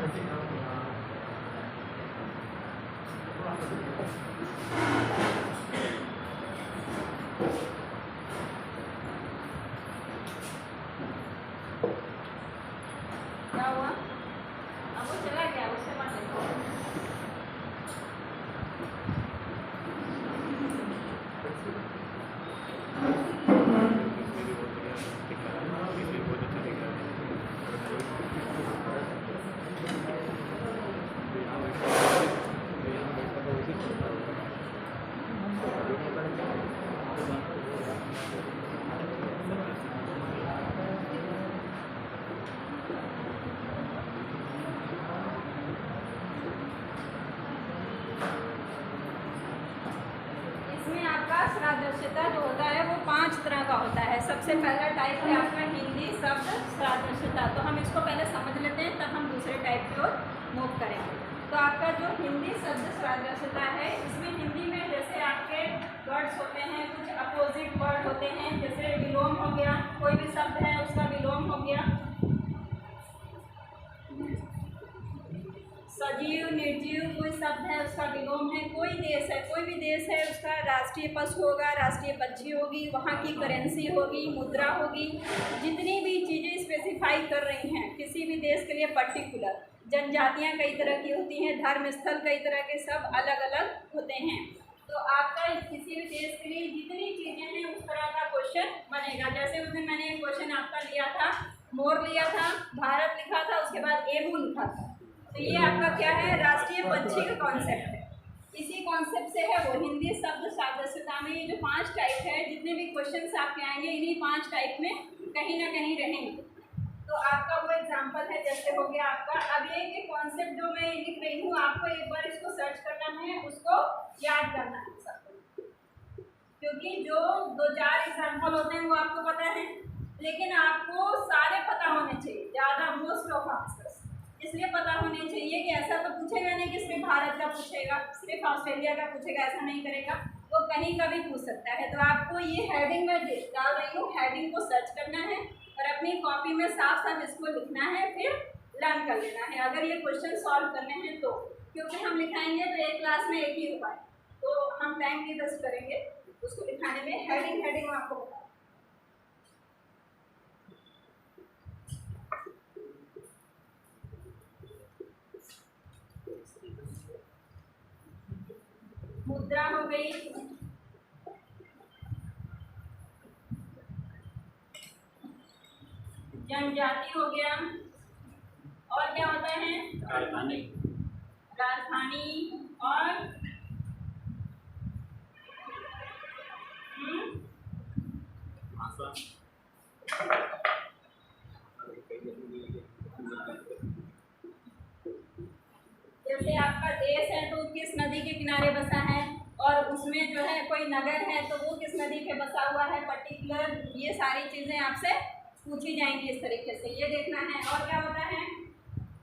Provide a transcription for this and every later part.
क्या हुआ? अब वो चला गया, उससे मत देखो। इसमें आपका सादृश्यता जो होता है वो 5 तरह का होता है। सबसे पहला टाइप है आपका हिंदी शब्द सादृश्यता। तो हम इसको पहले समझ लेते हैं, तब हम दूसरे टाइप की ओर मूव करेंगे। तो आपका जो हिंदी शब्द सादृश्यता है, इसमें हिंदी में जैसे आपके वर्ड्स होते हैं, कुछ अपोजिट वर्ड होते हैं, जैसे विलोम हो गया, कोई भी शब्द है उसका विलोम हो गया, सजीव निर्जीव कोई शब्द है उसका विलोम है, कोई देश है, कोई भी देश है उसका राष्ट्रीय पशु होगा, राष्ट्रीय पक्षी होगी, वहाँ की करेंसी होगी, मुद्रा होगी, जितनी भी चीज़ें स्पेसिफाई कर रही हैं किसी भी देश के लिए पर्टिकुलर। जनजातियाँ कई तरह की होती हैं, धर्म स्थल कई तरह के, सब अलग अलग होते हैं। तो आपका किसी भी देश के लिए जितनी चीज़ें हैं उस तरह का क्वेश्चन बनेगा। जैसे उस दिन मैंने एक क्वेश्चन आपका लिया था, मोर लिया था, भारत लिखा था, उसके बाद एबू लिखा था। तो ये आपका क्या है, राष्ट्रीय पक्षी का कॉन्सेप्ट है। इसी कॉन्सेप्ट से है वो हिंदी शब्द सादृश्यता में ये जो 5 टाइप है, जितने भी क्वेश्चंस आपके आएंगे इन्हीं 5 टाइप में कहीं ना कहीं रहेंगे। तो आपका वो एग्जांपल है, जैसे हो गया आपका, अब ये कॉन्सेप्ट जो मैं लिख रही हूँ आपको एक बार इसको सर्च करना है, उसको याद करना है सबको, क्योंकि जो 2-4 एग्जाम्पल होते हैं वो आपको पता है, लेकिन आपको सारे पता होने चाहिए, ज़्यादा मोस्ट ऑफ आंसर्स इसलिए पता होने चाहिए कि ऐसा तो पूछेगा नहीं कि सिर्फ भारत का पूछेगा, सिर्फ ऑस्ट्रेलिया का पूछेगा, ऐसा नहीं करेगा, वो कहीं का भी पूछ सकता है। तो आपको ये हेडिंग में डाल रही हूँ, हेडिंग को सर्च करना है और अपनी कॉपी में साफ साफ इसको लिखना है, फिर लर्न कर लेना है अगर ये क्वेश्चन सॉल्व करने हैं तो, क्योंकि हम लिखाएंगे तो एक क्लास में एक ही हो पाए, तो हम टाइम की वेस्ट करेंगे उसको लिखाने में। हेडिंग आपको बता, मुद्रा हो गई, जनजाति हो गया, और क्या होता है, राजधानी और जैसे आपका देश है तो किस नदी के किनारे बसा है, और उसमें जो है कोई नगर है तो वो किस नदी पे बसा हुआ है पर्टिकुलर, ये सारी चीज़ें आपसे पूछी जाएंगी इस तरीके से, ये देखना है। और क्या होता है,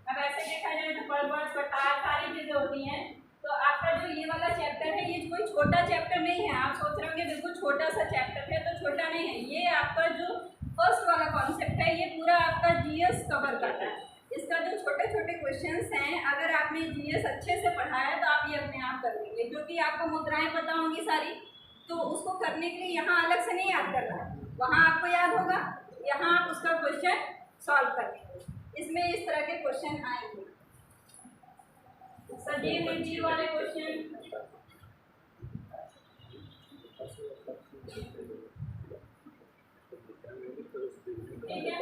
अब ऐसे देखा जाए तो पर्वत पठार सारी चीज़ें होती हैं। तो आपका जो ये वाला चैप्टर है ये कोई छोटा चैप्टर नहीं है, आप सोच रहे होंगे बिल्कुल छोटा सा चैप्टर है, तो छोटा नहीं है, ये आपका जो फर्स्ट वाला कॉन्सेप्ट है ये पूरा आपका जीएस कवर करता है। इसका जो छोटे छोटे क्वेश्चंस हैं, अगर आपने जीएस अच्छे से पढ़ा है तो आप ये अपने आप कर लेंगे, क्योंकि आपको मुद्राएं पता होंगी सारी, तो उसको करने के लिए यहाँ अलग से नहीं याद करना है, वहाँ आपको याद होगा, यहाँ आप उसका क्वेश्चन सॉल्व कर लेंगे। इसमें इस तरह के क्वेश्चन आएंगे, सजीव निर्जीव वाले क्वेश्चन, ठीक है।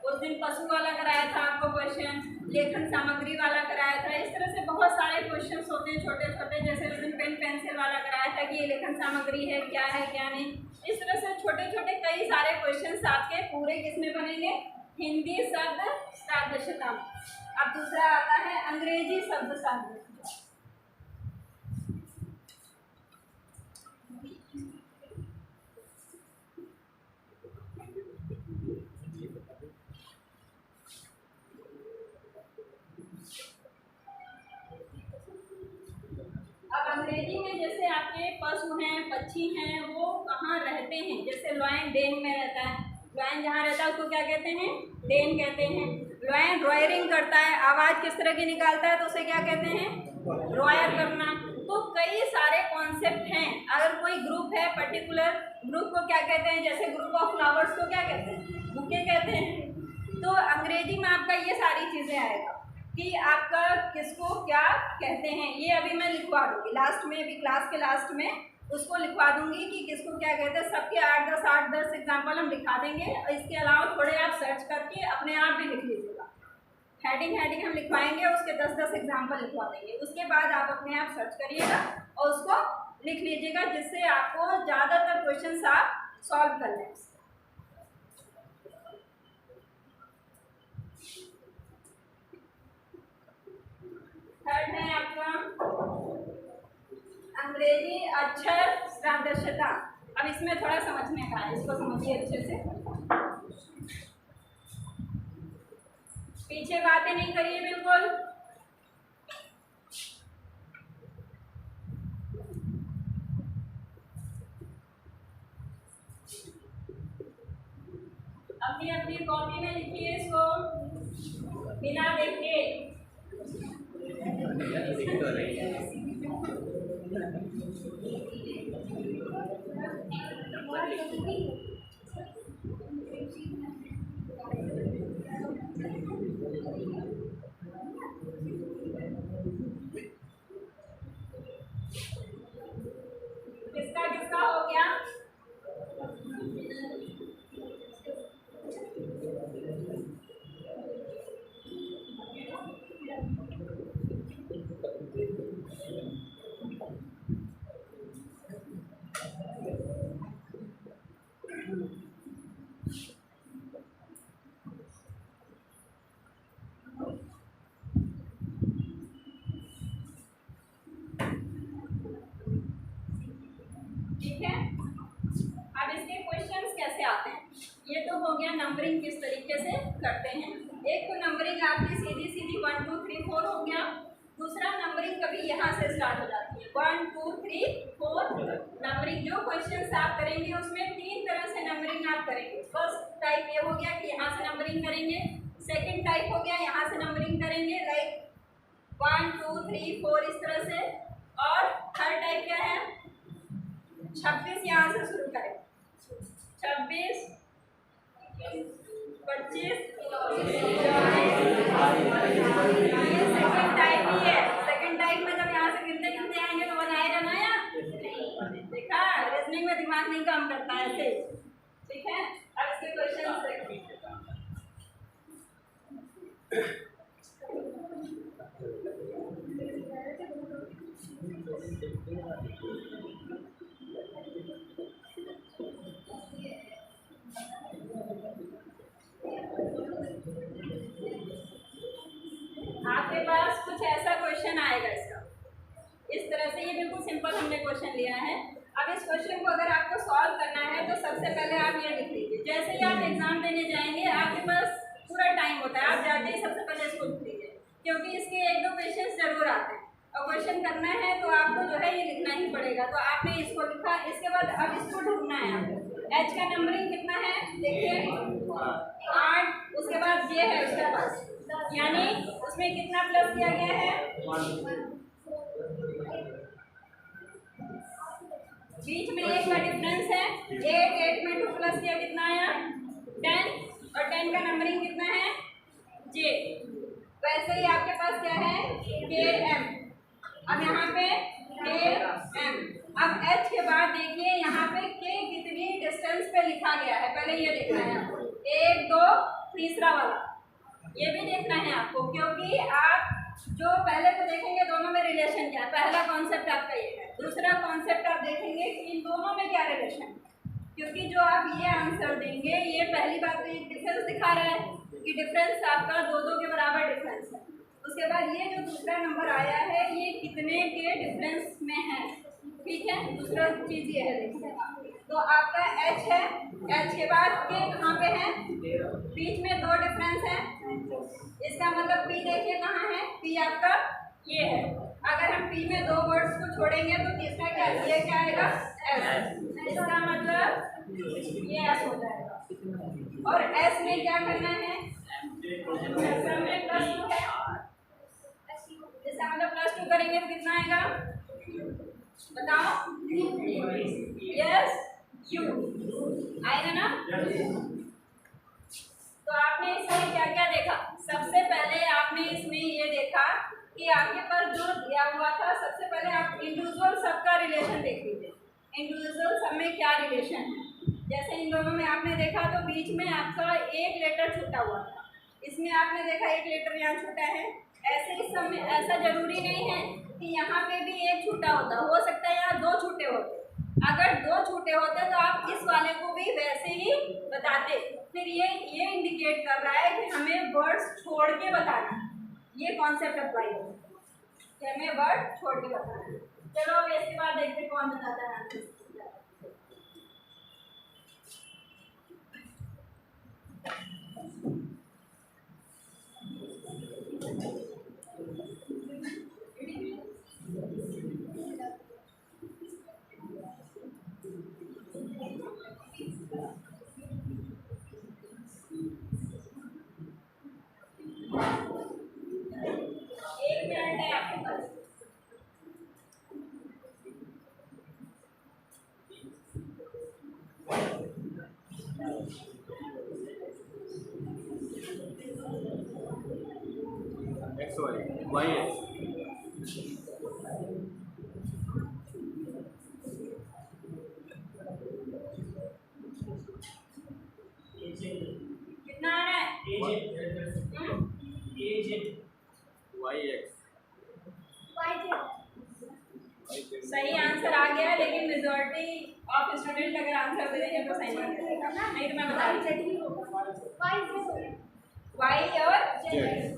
उस दिन पशु वाला कराया था आपको क्वेश्चन, लेखन सामग्री वाला कराया था, इस तरह से बहुत सारे क्वेश्चंस होते हैं छोटे छोटे, जैसे उस दिन पेन पेंसिल वाला कराया था कि ये लेखन सामग्री है, क्या है क्या नहीं, इस तरह से छोटे छोटे कई सारे क्वेश्चंस आपके पूरे किसमें बनेंगे, हिंदी शब्द सादृश्यता। अब दूसरा आता है अंग्रेजी शब्द सादृश्यता। अंग्रेजी में जैसे आपके पशु हैं, पक्षी हैं, वो कहाँ रहते हैं, जैसे लॉयन डेन में रहता है, लॉयन जहाँ रहता है उसको क्या कहते हैं, डेन कहते हैं। लॉयन रॉयरिंग करता है, आवाज़ किस तरह की निकालता है तो उसे क्या कहते हैं, रॉयर करना। तो कई सारे कॉन्सेप्ट हैं। अगर कोई ग्रुप है, पर्टिकुलर ग्रुप को क्या कहते हैं, जैसे ग्रुप ऑफ फ्लावर्स को क्या कहते हैं, बुके कहते हैं। तो अंग्रेजी में आपका ये सारी चीज़ें आएगा कि आपका किसको क्या कहते हैं। ये अभी मैं लिखवा दूँगी लास्ट में, अभी क्लास के लास्ट में उसको लिखवा दूंगी कि किसको क्या कहते हैं। सबके 8-10 एग्जाम्पल हम दिखा देंगे। इसके अलावा थोड़े आप सर्च करके अपने आप भी लिख लीजिएगा। हेडिंग हम लिखवाएंगे, उसके 10-10 एग्जाम्पल लिखवा देंगे। उसके बाद आप अपने आप सर्च करिएगा और उसको लिख लीजिएगा, जिससे आपको ज़्यादातर क्वेश्चन आप सॉल्व कर लें। थर्ड है आपका अंग्रेजी अक्षर सादृश्यता। अब इसमें थोड़ा समझने का है, इसको समझिए अच्छे से, पीछे बातें नहीं करिए बिल्कुल। अपनी अपनी कॉपी में लिखिए इसको बिना देखे। किसका किसका हो गया? ठीक है, अब इसके क्वेश्चंस कैसे आते हैं। ये तो हो गया नंबरिंग किस तरीके से करते हैं। एक तो नंबरिंग आपकी सीधी सीधी 1 2 3 4 हो गया। दूसरा नंबरिंग कभी यहाँ से स्टार्ट हो जाती है 1 2 3 4 नंबरिंग। जो क्वेश्चंस आप करेंगे उसमें 3 तरह से नंबरिंग आप करेंगे। फर्स्ट टाइप ये हो गया कि यहाँ से नंबरिंग करेंगे। सेकेंड टाइप हो गया यहाँ से नंबरिंग करेंगे, लाइक 1 2 3 4 इस तरह से। और थर्ड टाइप क्या है, 26 यहाँ से शुरू करें, 26 25 ये सेकंड टाइप ही है। सेकंड टाइप में जब यहाँ से गिनते गिनते आएंगे तो बनाएगा ना यार, देखा रीजनिंग में दिमाग नहीं काम करता है ऐसे। ठीक है, अब इसके क्वेश्चन देखिए। आपके पास कुछ ऐसा क्वेश्चन आएगा इसका, इस तरह से। ये बिल्कुल सिंपल हमने क्वेश्चन लिया है। अब इस क्वेश्चन को अगर आपको सॉल्व करना है तो सबसे पहले आप ये लिख लीजिए। जैसे ही आप एग्जाम देने जाएंगे आपके पास पूरा टाइम होता है, आप जाते ही सबसे पहले इसको लिख लीजिए, क्योंकि इसके 1-2 क्वेश्चन जरूर आते हैं और क्वेश्चन करना है तो आपको जो है ये लिखना ही पड़ेगा। तो आपने इसको लिखा, इसके बाद अब इसको ढूंढना है आपको। एच का नंबरिंग कितना है देखिए 8, उसके बाद ये है उसके पास, यानी उसमें कितना प्लस किया गया है, बीच में 1 का डिफरेंस है। 8 में 2 प्लस किया कितना आया 10, और 10 का नंबरिंग कितना है जे। वैसे ही आपके पास क्या है के एम। अब यहाँ पे के एम। अब एच के बाद देखिए यहाँ पे के कितनी डिस्टेंस पे लिखा गया है, पहले ये देखना है आपको। 1 2 तीसरा वाला ये भी देखना है आपको, क्योंकि आप जो पहले तो देखेंगे दोनों में रिलेशन क्या है। पहला कॉन्सेप्ट आपका ये है। दूसरा कॉन्सेप्ट आप देखेंगे कि इन दोनों में क्या रिलेशन है, क्योंकि जो आप ये आंसर देंगे ये पहली बात तो एक डिफरेंस दिखा रहा है कि डिफरेंस आपका 2-2 के बराबर डिफरेंस है। उसके बाद ये जो दूसरा नंबर आया है ये कितने के डिफरेंस में है। ठीक है, दूसरा चीज़ ये है देखिए। तो आपका एच है, एच के बाद के कहाँ पे है, बीच में 2 डिफरेंस है। इसका मतलब पी देखिए कहाँ है, पी आपका ये है। अगर हम पी में 2 वर्ड्स को छोड़ेंगे तो तीसरा क्या, ये क्या आएगा एस। इसका मतलब ये एस हो जाएगा। और एस में क्या करना है, सम में प्लस 2 है, जैसे मतलब प्लस 2 करेंगे तो कितना आएगा बताओ, यस क्यू आएगा ना। तो आपने इसमें क्या क्या देखा, सबसे पहले आपने इसमें ये देखा कि आपके पास जो दिया हुआ था, सबसे पहले आप इंडिविजुअल सब का रिलेशन देख लीजिए, इंडिविजुअल सब में क्या रिलेशन है। जैसे इन दोनों में आपने देखा तो बीच में आपका एक लेटर छूटा हुआ था, इसमें आपने देखा एक लेटर यहाँ छूटा है। ऐसे इस सब में ऐसा जरूरी नहीं है कि यहाँ पे भी एक छूटा होता, हो सकता है यहाँ दो छूटे होते। अगर दो छूटे होते तो आप इस वाले को भी वैसे ही बताते। फिर ये इंडिकेट कर रहा है कि हमें वर्ड्स छोड़ के बताना, ये कॉन्सेप्ट अप्लाई होगा कि हमें वर्ड छोड़ के बताना। चलो अब इसके बाद देखते कौन बताता है आंसर। एक मिनट है आपके पास। एक्स वाई है कितना आ रहा है, वाई एक्स सही आंसर आ गया, लेकिन मेजॉरिटी ऑफ स्टूडेंट अगर आंसर दे देंगे तो सही नहीं करेगा, नहीं तो मैं बता रही हूँ वाई और जेड,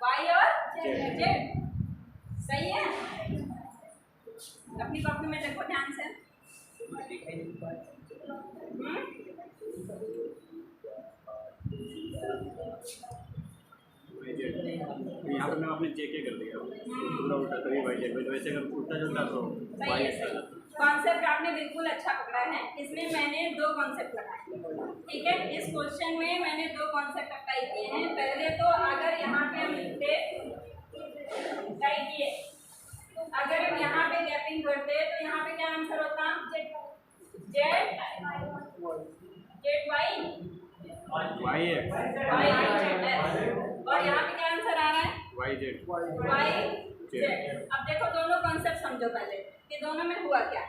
वाई और जेड सही है। अपनी कॉपी में देखो ध्यान से। यहाँ पे मैं आपने जे के कर दिया पूरा उल्टा, तभी वाई जेड, वैसे अगर उल्टा चलता तो सही है, सही कॉन्सेप्ट आपने बिल्कुल अच्छा पकड़ा है। इसमें मैंने दो कॉन्सेप्ट लगाए, ठीक है। इस क्वेश्चन में मैंने दो कॉन्सेप्ट अप्लाई किए हैं। पहले तो अगर यहाँ पे हम लिखते किए, अगर हम यहाँ पे गैपिंग करते तो यहाँ पे क्या आंसर होता, जेड जेड वाई एक्स और यहाँ पे क्या आंसर आ रहा है, वाई जेड। Y Z. अब देखो दोनों कॉन्सेप्ट समझो पहले कि दोनों में हुआ क्या।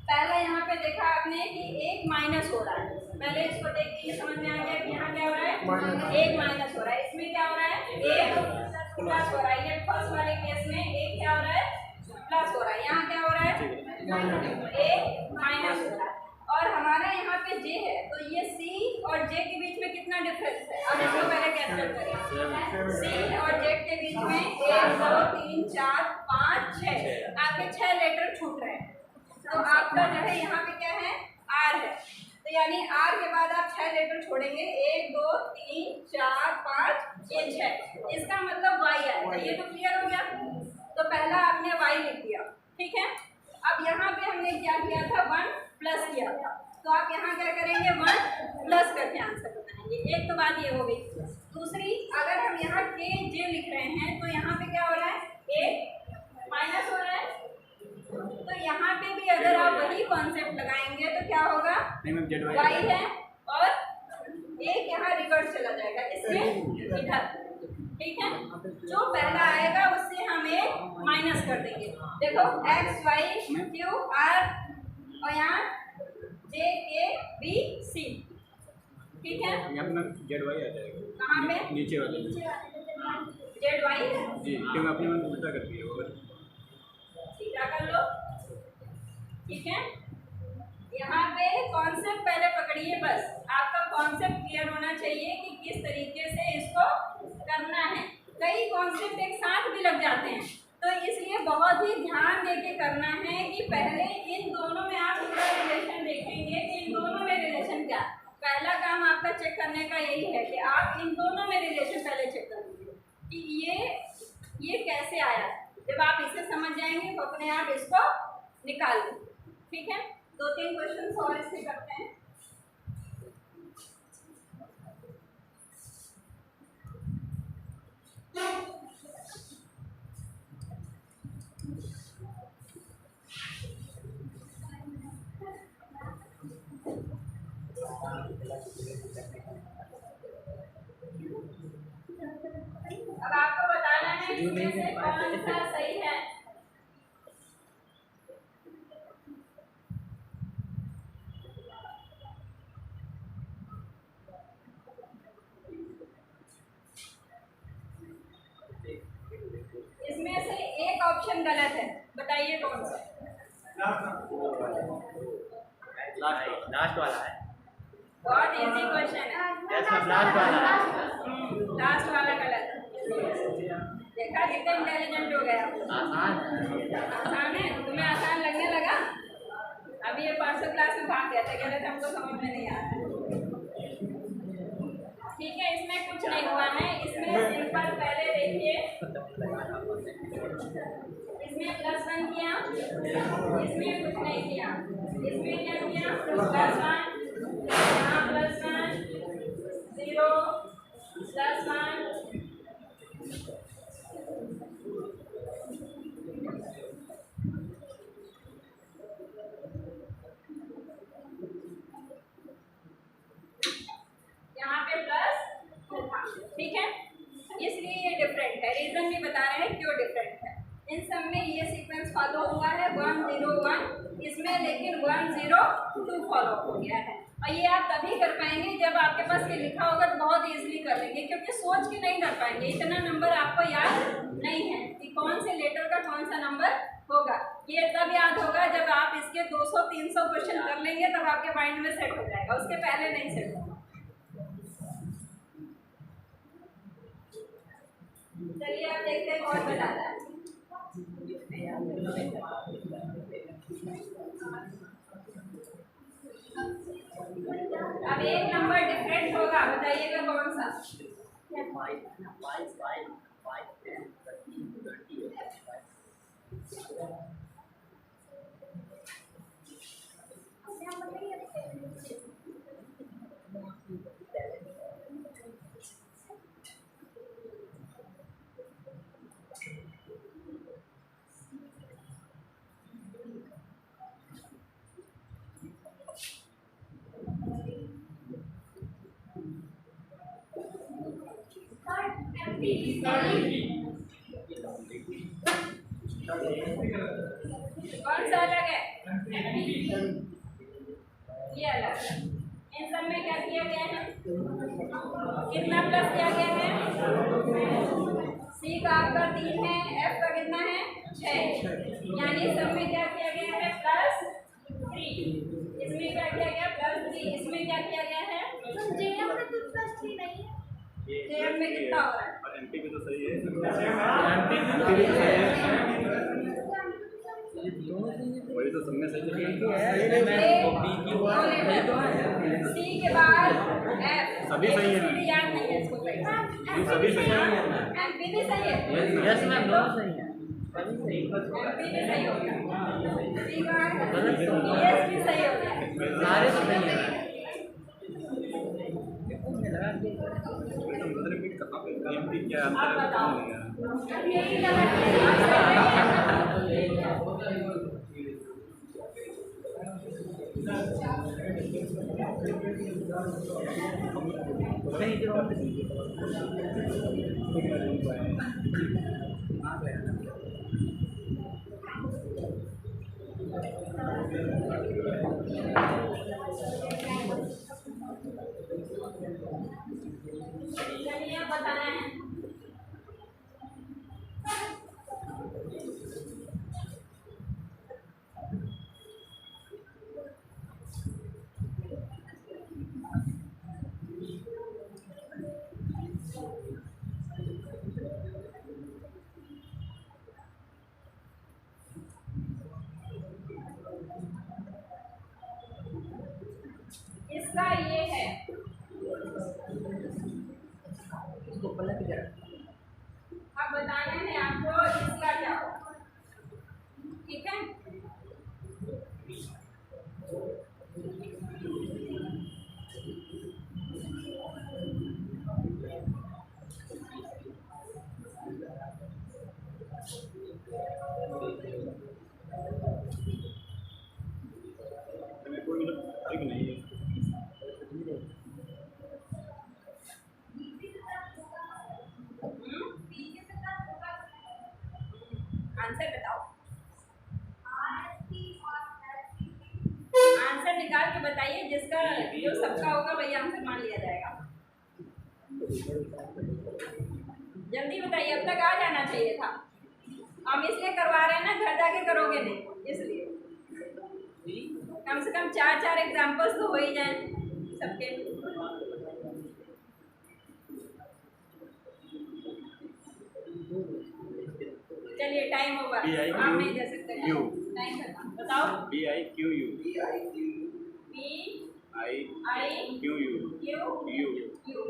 पहला यहाँ पे देखा आपने कि एक माइनस हो रहा है, पहले इसको देख के ये समझ में आ गया कि यहाँ क्या हो रहा है, एक माइनस हो रहा है। इसमें क्या हो रहा है, एक प्लस हो रहा है। ये फर्स्ट वाले केस में एक क्या हो रहा है, प्लस हो रहा है। यहाँ क्या हो रहा है, एक माइनस हो रहा है। और हमारा यहाँ पे जे है तो ये सी और जे के बीच में कितना डिफरेंस है, अब इसको पहले कैलकुलेट करें। सी और जेड के बीच में 1 2 3 4 5 6 आपके 6 लेटर छूट रहे हैं। तो आपका जो है यहाँ पे क्या है, आर है। तो यानी आर के बाद आप 6 लेटर छोड़ेंगे, 1 2 3 4 5 ये 6, इसका मतलब वाई आएगा। ये तो क्लियर हो गया। तो पहला आपने वाई लिख दिया, ठीक है। अब यहाँ पे हमने क्या किया था, 1 प्लस किया था, तो आप यहाँ क्या करेंगे, 1 प्लस करके आंसर बताएंगे। एक तो बात ये हो गई। दूसरी, अगर हम यहाँ के जे लिख रहे हैं तो यहाँ पे क्या हो रहा है, एक माइनस हो रहा है। तो यहाँ पे भी अगर आप वही कॉन्सेप्ट लगाएंगे तो क्या होगा, वाई है और एक यहाँ रिवर्स चला जाएगा इससे इधर, ठीक है। जो पहला आएगा उससे हम एक माइनस कर देंगे। देखो एक्स वाई क्यू आर और यहाँ जे के बी सी, ठीक है। यहाँ पे जेड वाई आ जाएगा, कहाँ पे, नीचे वाले जेड वाई जी, क्योंकि आपने मैंने उल्टा कर दिया होगा, सीधा कर लो, ठीक है। यहाँ पे कॉन्सेप्ट पहले पकड़िए, बस आपका कॉन्सेप्ट क्लियर होना चाहिए कि किस तरीके से इसको करना है। कई कॉन्सेप्ट एक साथ भी लग जाते हैं, तो इसलिए बहुत ही ध्यान देके करना है कि पहले इन दोनों में आप पूरा रिलेशन देखेंगे कि इन दोनों में रिलेशन क्या। पहला काम आपका चेक करने का यही है कि आप इन दोनों में रिलेशन पहले चेक कर लीजिए कि ये कैसे आया। जब आप इसे समझ जाएंगे तो अपने आप इसको निकाल लीजिए, ठीक है। 2-3 क्वेश्चन और इससे करते हैं। इसमें से कौन सा सही है? इसमें से एक ऑप्शन गलत है, बताइए कौन सा? लास्ट वाला है। बहुत इजी क्वेश्चन है। लास्ट वाला है। लास्ट वाला गलत है। देखा कितना इंटेलिजेंट हो गया। आसान है, तुम्हें आसान लगने लगा? अभी ये परसों क्लास में भाग गया था, कह रहे थे हमको समझ में नहीं आ रहा। ठीक है, इसमें कुछ नहीं हुआ है। इसमें सिंपल पहले देखिए, इसमें +1 किया, इसमें कुछ नहीं किया। इसमें क्या किया? +1, यहाँ +1, 0, +1, यहाँ पे +2 था। ठीक है, इसलिए ये डिफरेंट है। रीजन भी बता रहे हैं क्यों डिफरेंट है। इन सब में ये सीक्वेंस फॉलो हुआ है 1 0 1, इसमें लेकिन 1 0 2 फॉलो हो गया है। और ये आप तभी कर पाएंगे जब आपके पास ये लिखा होगा तो बहुत इजीली कर लेंगे, क्योंकि सोच के नहीं कर पाएंगे। इतना नंबर आपको याद नहीं है कि कौन से लेटर का कौन सा नंबर होगा। ये तब याद होगा जब आप इसके 200-300 क्वेश्चन कर लेंगे, तब आपके माइंड में सेट हो जाएगा, उसके पहले नहीं सेट होगा। चलिए आप देखते हैं कौन बताता है। अब एक नंबर डिफरेंट होगा, बताइएगा कौन सा? कौन सा अलग है? ये अलग है। इन सब में क्या किया गया है? कितना प्लस किया गया है? सी का आपका 3 है, एफ का कितना है? 6। यानी सब में क्या किया गया है? +3। इसमें क्या किया गया? +3। इसमें क्या किया गया है? जेएम में तो +3 नहीं है। जेएम में कितना हो रहा है? एमपी भी तो सही है। वही तो सब में सही है। सी के बाद एफ सभी सही है। याद नहीं है इसको। सभी सही है। एमपी भी सही है। यस मैम, दोनों सही है। एमपी भी सही हो गया। सी का एस भी सही हो गया। सारे तो सही है। एमपी क्या आप बताओ। यही लगा चलिए आप बताना है। इसका ये है, अब बताना है आपको इसका क्या होगा। ठीक है, कोई ठीक नहीं है। आंसर बताओ, आंसर निकाल के बताइए, जिसका जो सबका होगा वही आंसर मान लिया जाएगा। जल्दी बताइए, अब तक आ जाना चाहिए था। हम इसलिए करवा रहे हैं ना, घर जाके करोगे नहीं, इसलिए कम से कम 4 एग्जाम्पल्स तो हो ही जाएं सबके। चलिए टाइम ओवर, आप नहीं दे सकते टाइम खत्म। बताओ BIQU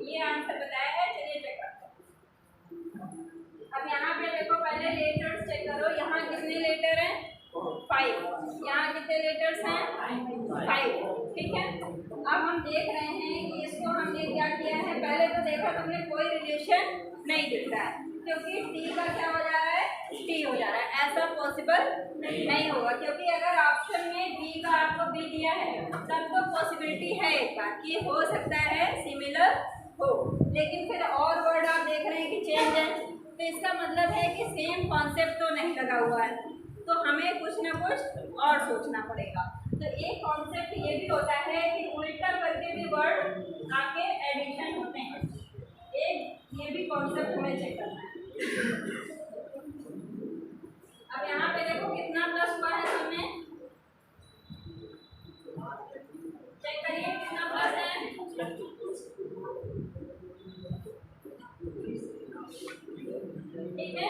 ये आंसर बताया है। चलिए चेक करते हैं। अब यहाँ पे देखो, पहले लेटर्स चेक करो, यहाँ कितने लेटर हैं 5, यहाँ कितने लेटर्स हैं 5, ठीक है। अब हम देख रहे हैं कि इसको हमने क्या किया है, पहले तो देखा तुमने कोई रिलेशन नहीं दिख रहा है, क्योंकि टी का क्या हो जा रहा है, टी हो जा रहा है। ऐसा पॉसिबल नहीं होगा, क्योंकि अगर ऑप्शन में बी का आपको बी दिया है तब तो पॉसिबिलिटी है एक बार कि हो सकता है सिमिलर हो, लेकिन फिर और वर्ड आप देख रहे हैं कि चेंज है, तो इसका मतलब है कि सेम कॉन्सेप्ट तो नहीं लगा हुआ है, तो हमें कुछ ना कुछ और सोचना पड़ेगा। तो एक कॉन्सेप्ट ये भी होता है कि उल्टा करके भी वर्ड आपके एडिशन होते हैं, एक ये भी कॉन्सेप्ट हमें चेक करना है। अब यहाँ पे देखो कितना प्लस हुआ है सबमें, चेक करिए कितना प्लस है। ठीक है,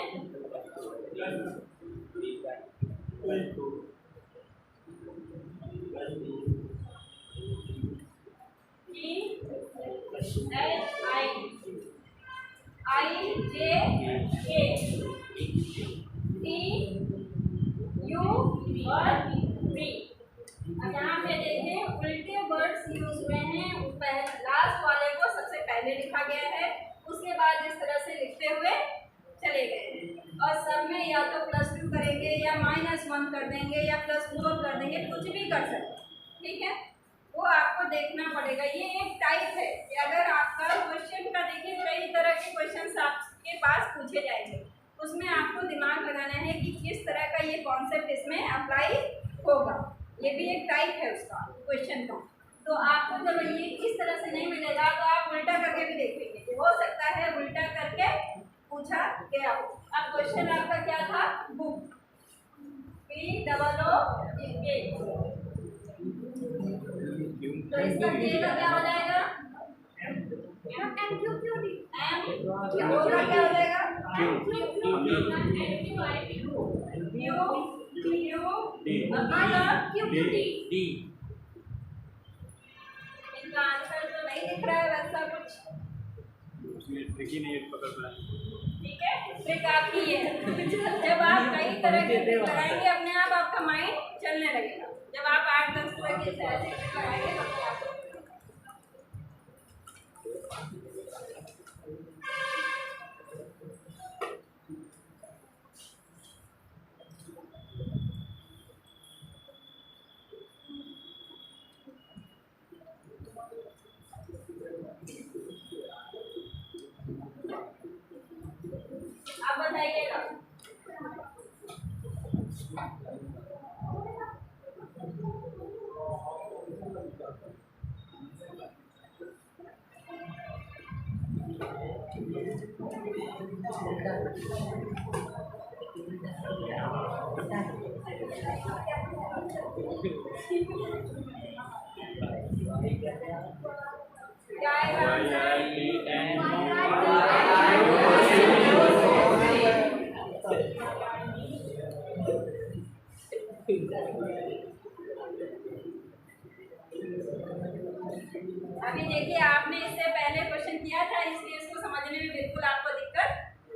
TUU और V। अब यहाँ पे देखें उल्टे वर्ड्स यूज हुए हैं, लास्ट वाले को सबसे पहले लिखा गया है, उसके बाद इस तरह से लिखते हुए चले गए हैं, और सब में या तो +2 करेंगे या -1 कर देंगे या +4 कर देंगे, कुछ भी कर सकते हैं, ठीक है। वो आपको देखना पड़ेगा। ये एक टाइप है कि अगर आपका क्वेश्चन का देखिए कई तरह के क्वेश्चन आपके पास पूछे जाएंगे, उसमें आपको दिमाग लगाना है कि किस तरह का ये कॉन्सेप्ट इसमें अप्लाई होगा। ये भी एक टाइप है उसका क्वेश्चन का। तो आपको जब ये इस तरह से नहीं मिलेगा तो आप उल्टा करके भी देखेंगे, हो सकता है उल्टा करके पूछा गया हो। अब क्वेश्चन आपका क्या था, बुक, BOOK, तो इसका के का क्या हो जाएगा, क्यू का क्या हो जाएगा, इनका आंसर तो नहीं दिख रहा है वैसा कुछ, ठीक है। ट्रिक आपकी है, जब आप कई तरह के ट्रिक लगाएंगे अपने आप आपका माइंड चलने लगेगा। जब आप 8-10 तरह के ऐसे ट्रिक लगाएंगे तब आपको आप बताइएगा। क्या अभी देखिए आपने इससे पहले क्वेश्चन किया था, इसलिए इसको समझने में बिल्कुल आपको दिक्कत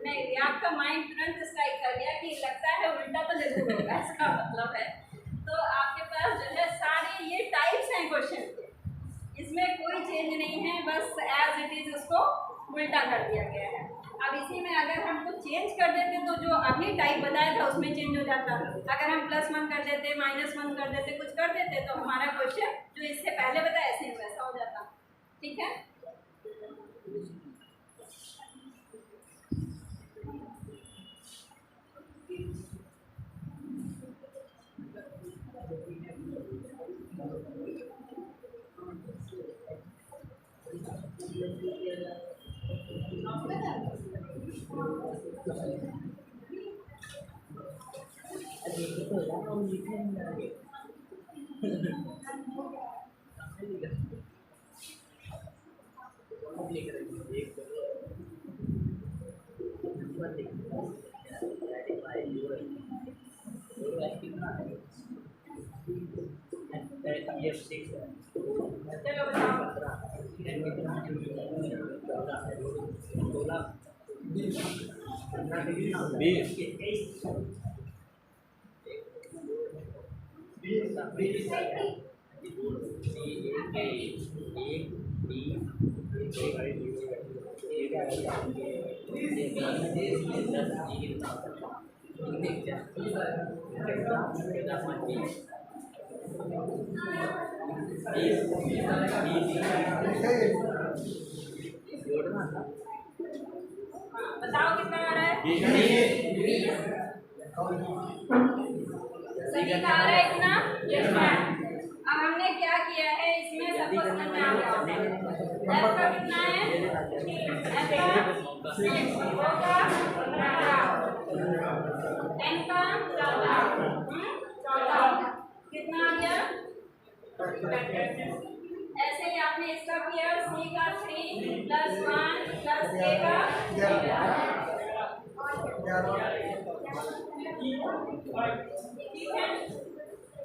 नहीं हुई। आपका माइंड तुरंत स्ट्राइक कर दिया कि लगता है उल्टा तो जरूर होगा, इसका मतलब है। तो आपके पास जो है सारे ये टाइप्स हैं क्वेश्चन के, इसमें कोई चेंज नहीं है, बस एज इट इज उसको उल्टा कर दिया गया है। अब इसी में अगर हम कुछ चेंज कर देते तो जो अभी टाइप बताया था उसमें चेंज हो जाता। अगर हम +1 कर देते, -1 कर देते, कुछ कर देते तो हमारा क्वेश्चन जो इससे पहले बताया ऐसे वैसा हो जाता, ठीक है। चलो बताओ। बताओ कितना आ रहा है? 20। सभी का आ रहा है इतना? Yes ma'am. अब हमने क्या किया है इसमें सबको समझ में आ गया होगा। F का कितना है? F का 6, O का 15, N का 14 कितना आ गया? ऐसे ही आपने इसका किया C का 3 + 1 + A का 11।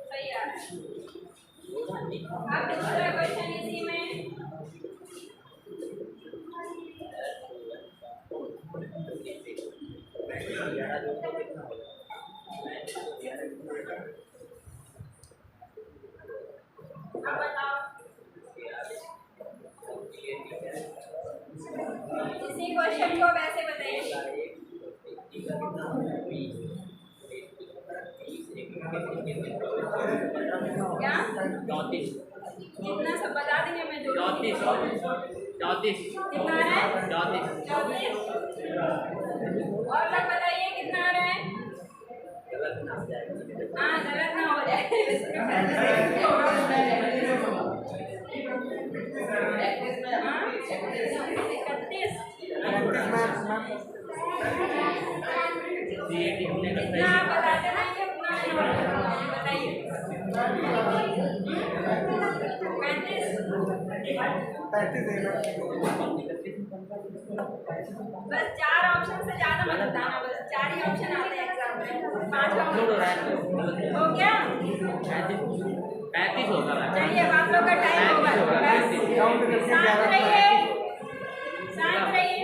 सही है। अब दूसरा क्वेश्चन इसी में अब बताओ। इसी क्वेश्चन को वैसे बताइए। क्या? 34। कितना सब बता देंगे मैं जो 34। कितना है? 34। 34। और लोग बताइए कितना आ रहा है? हाँ गलत ना हो जाए। 31। कितना आप बताते रहेंगे उतना बताइए। 35। बस 4 ऑप्शन से ज्यादा मत बताना, बस 4 ही ऑप्शन आते हैं एग्जाम में। 5 ऑप्शन हो गया? 35 होगा। चलिए अब आप लोग का टाइम होगा। शांत रहिए, शांत रहिए।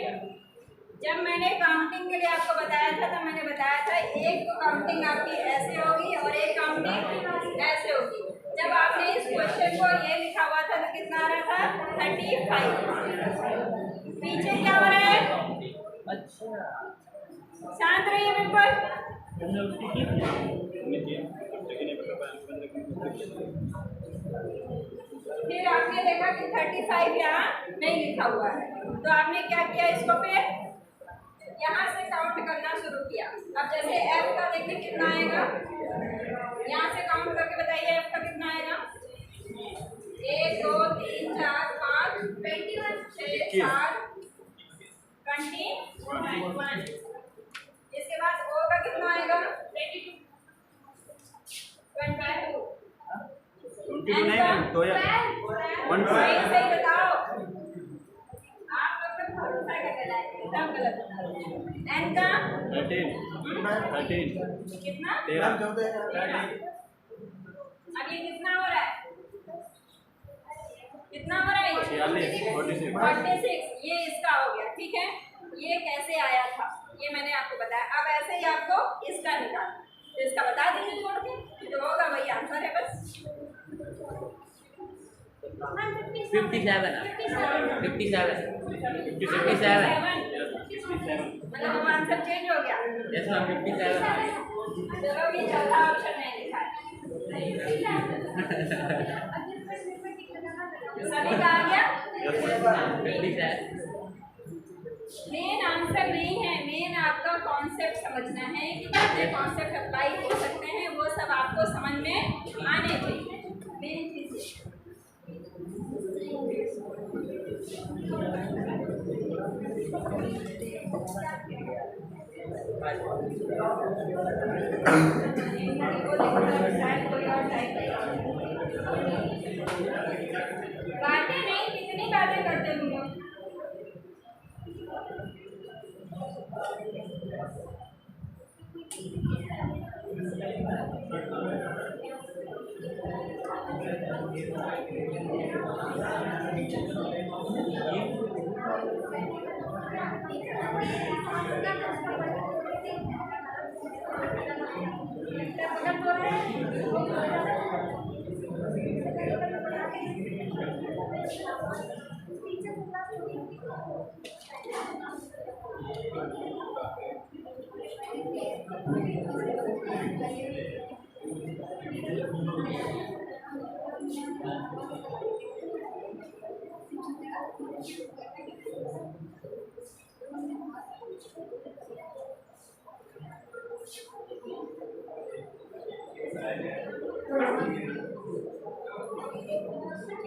जब मैंने काउंटिंग के लिए आपको बताया था तो मैंने बताया था एक तो काउंटिंग आपकी ऐसे होगी और एक काउंटिंग ऐसे होगी। जब आपने इस क्वेश्चन को ये लिखा हुआ था तो कितना आ रहा था? 35। पीछे क्या हो रहा है? अच्छा शांत रहिए बिल्कुल। फिर आपने देखा कि 35 यहाँ नहीं लिखा हुआ है तो आपने क्या किया, इसको फिर यहाँ से काउंट करना शुरू किया। अब जैसे F का देखिए कितना आएगा, यहाँ से काउंट करके बताइए F का कितना आएगा? 1 2 3 4 5 21 6 7 21। इसके बाद O का कितना आएगा? 22। सही बताओ। आप लोग पर भरोसा कर रहा है, एकदम गलत बता रहे हैं। N का 13 कितना? 13। अब ये कितना हो रहा है? कितना हो रहा है? 46। ये इसका हो गया, ठीक है। ये कैसे आया था ये मैंने आपको बताया। अब ऐसे ही आपको इसका निकालना, तो इसका बता दीजिए जोड़ के, जो होगा वही आंसर है बस। 57। मतलब वो आंसर चेंज हो गया। Yes ma'am 57। चलो ये चौथा ऑप्शन नहीं लिखा है। सभी का आ गया? मेन आंसर नहीं है, मेन आपका कॉन्सेप्ट समझना है कि कितने कॉन्सेप्ट अप्लाई हो सकते हैं, वो सब आपको समझ में आने चाहिए। मेन चीज बातें नहीं, कितनी बातें करते तुम लोग।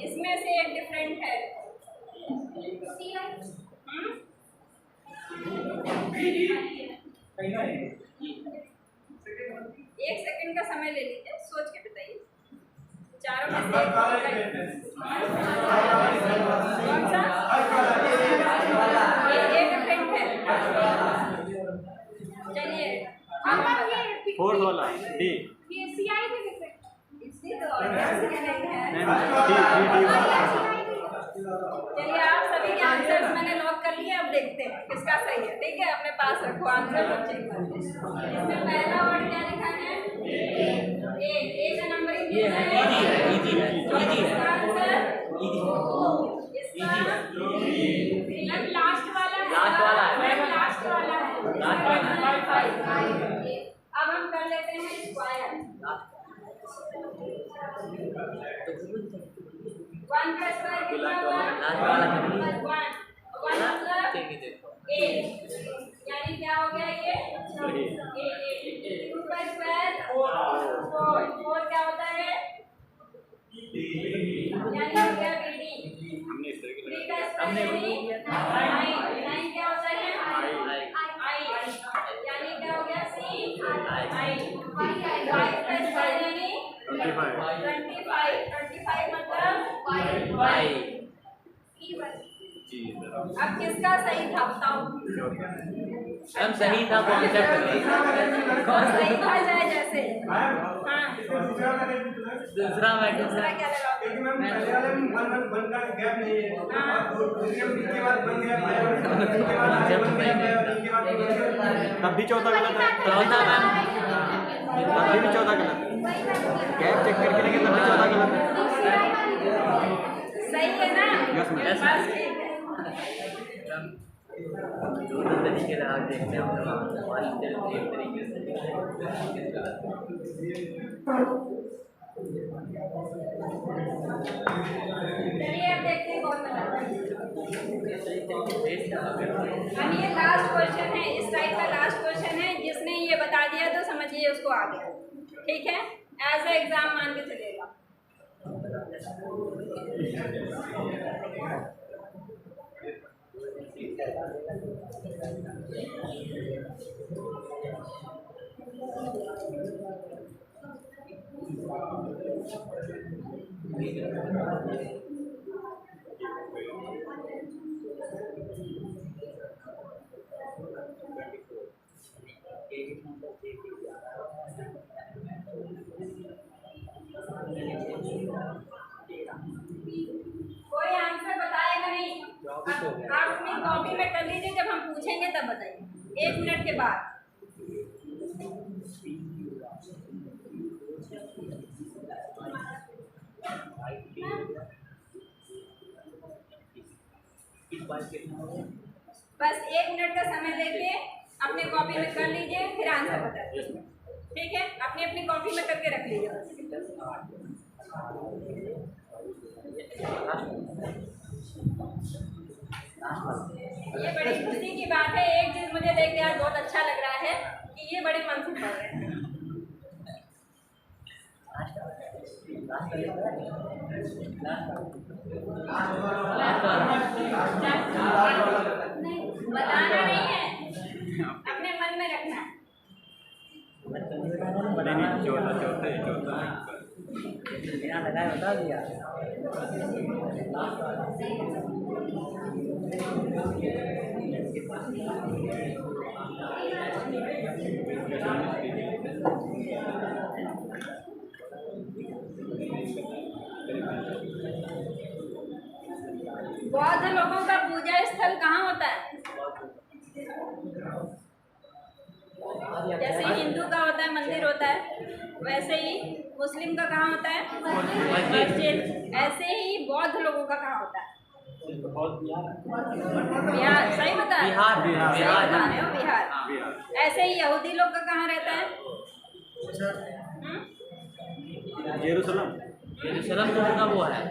इसमें से एक डिफरेंट है। एक सेकंड का समय ले लीजिए, सोच के बताइए। चारों में से कौन सा? ये डिफरेंट है। चलिए फोर्थ वाला डी। इसलिए तो ऑर्डर नहीं है। डी चलिए आप सभी के आंसर्स मैंने लॉक कर लिए, अब देखते हैं किसका सही है। ठीक है, अपने पास रखो आंसर को चेक करते हैं। इसमें पहला वर्ड क्या लिखा है? ए का नंबरिंग ये है इजी है इसका आंसर इसका लास्ट वाला है। लास्ट वाला है। अब हम कर लेते हैं स्क्वायर। 1 का स्क्वायर कितना हुआ? 1 मतलब ए, यानी क्या हो गया ये? ए। 2 का स्क्वायर 4 क्या होता है? यानी हो गया बीडी। 3 का स्क्वायर यानी 9 क्या होता है? आई, यानी क्या हो गया? सी आई। 5 का स्क्वायर यानी 25 मतलब वाई। अब किसका सही था बताओ? हम सही था कौन सही था जाए जैसे। हाँ दूसरा मैं दूसरा क्या तब भी चौथा गलत है। चौथा मैम तब भी चौथा गलत है। गैप चेक करके लेकिन तब भी चौथा गलत है। सही है ना? Yes ma'am. बस ठीक है। जो तरीके से आप देखते हैं तरीके से चलिए अब देखते हैं कौन बताता है। अब ये लास्ट क्वेश्चन है, इस टाइप का लास्ट क्वेश्चन है। जिसने ये बता दिया तो समझिए उसको आ गया। ठीक है, एज ए एग्जाम मान के चलेगा। कोई आंसर बताएगा नहीं। आप अपनी कॉपी में कर लीजिए, जब हम पूछेंगे तब बताइए 1 मिनट के बाद। बस 1 मिनट का समय लेके अपने कॉपी में कर लीजिए, फिर आंसर बताइए। ठीक है, अपनी अपनी कॉपी में करके रख लीजिए। ये बड़ी खुशी की बात है। एक चीज मुझे देख के आज बहुत अच्छा लग रहा है कि ये बड़े मन से पढ़ रहे हैं। बताना नहीं है, अपने मन में रखना है। नहीं चौथा चौथा है चौथा बिना लगाए बता दिया। बौद्ध लोगों का पूजा स्थल कहाँ होता है? जैसे हिंदू का होता है मंदिर होता है, वैसे ही मुस्लिम का कहाँ होता है? मस्जिद। ऐसे ही बौद्ध लोगों का कहाँ होता है? बिहार। सही बता रहे हो? बिहार। ऐसे ही यहूदी लोग का कहाँ रहता है? जेरूसलम जेरूसलम तो उनका वो है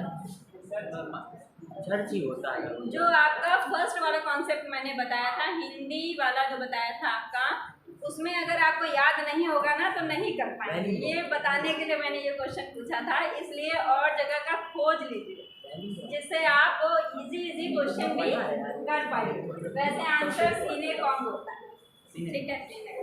चर्च ही होता है। जो आपका फर्स्ट वाला कॉन्सेप्ट मैंने बताया था, हिंदी वाला जो बताया था आपका, उसमें अगर आपको याद नहीं होगा ना तो नहीं कर पाएंगे। ये बताने के लिए मैंने ये क्वेश्चन पूछा था, इसलिए और जगह का खोज लीजिए जिससे आप इजी क्वेश्चन भी कर पाएंगे। वैसे आंसर सीने कॉन्ग होता है, ठीक है? सीने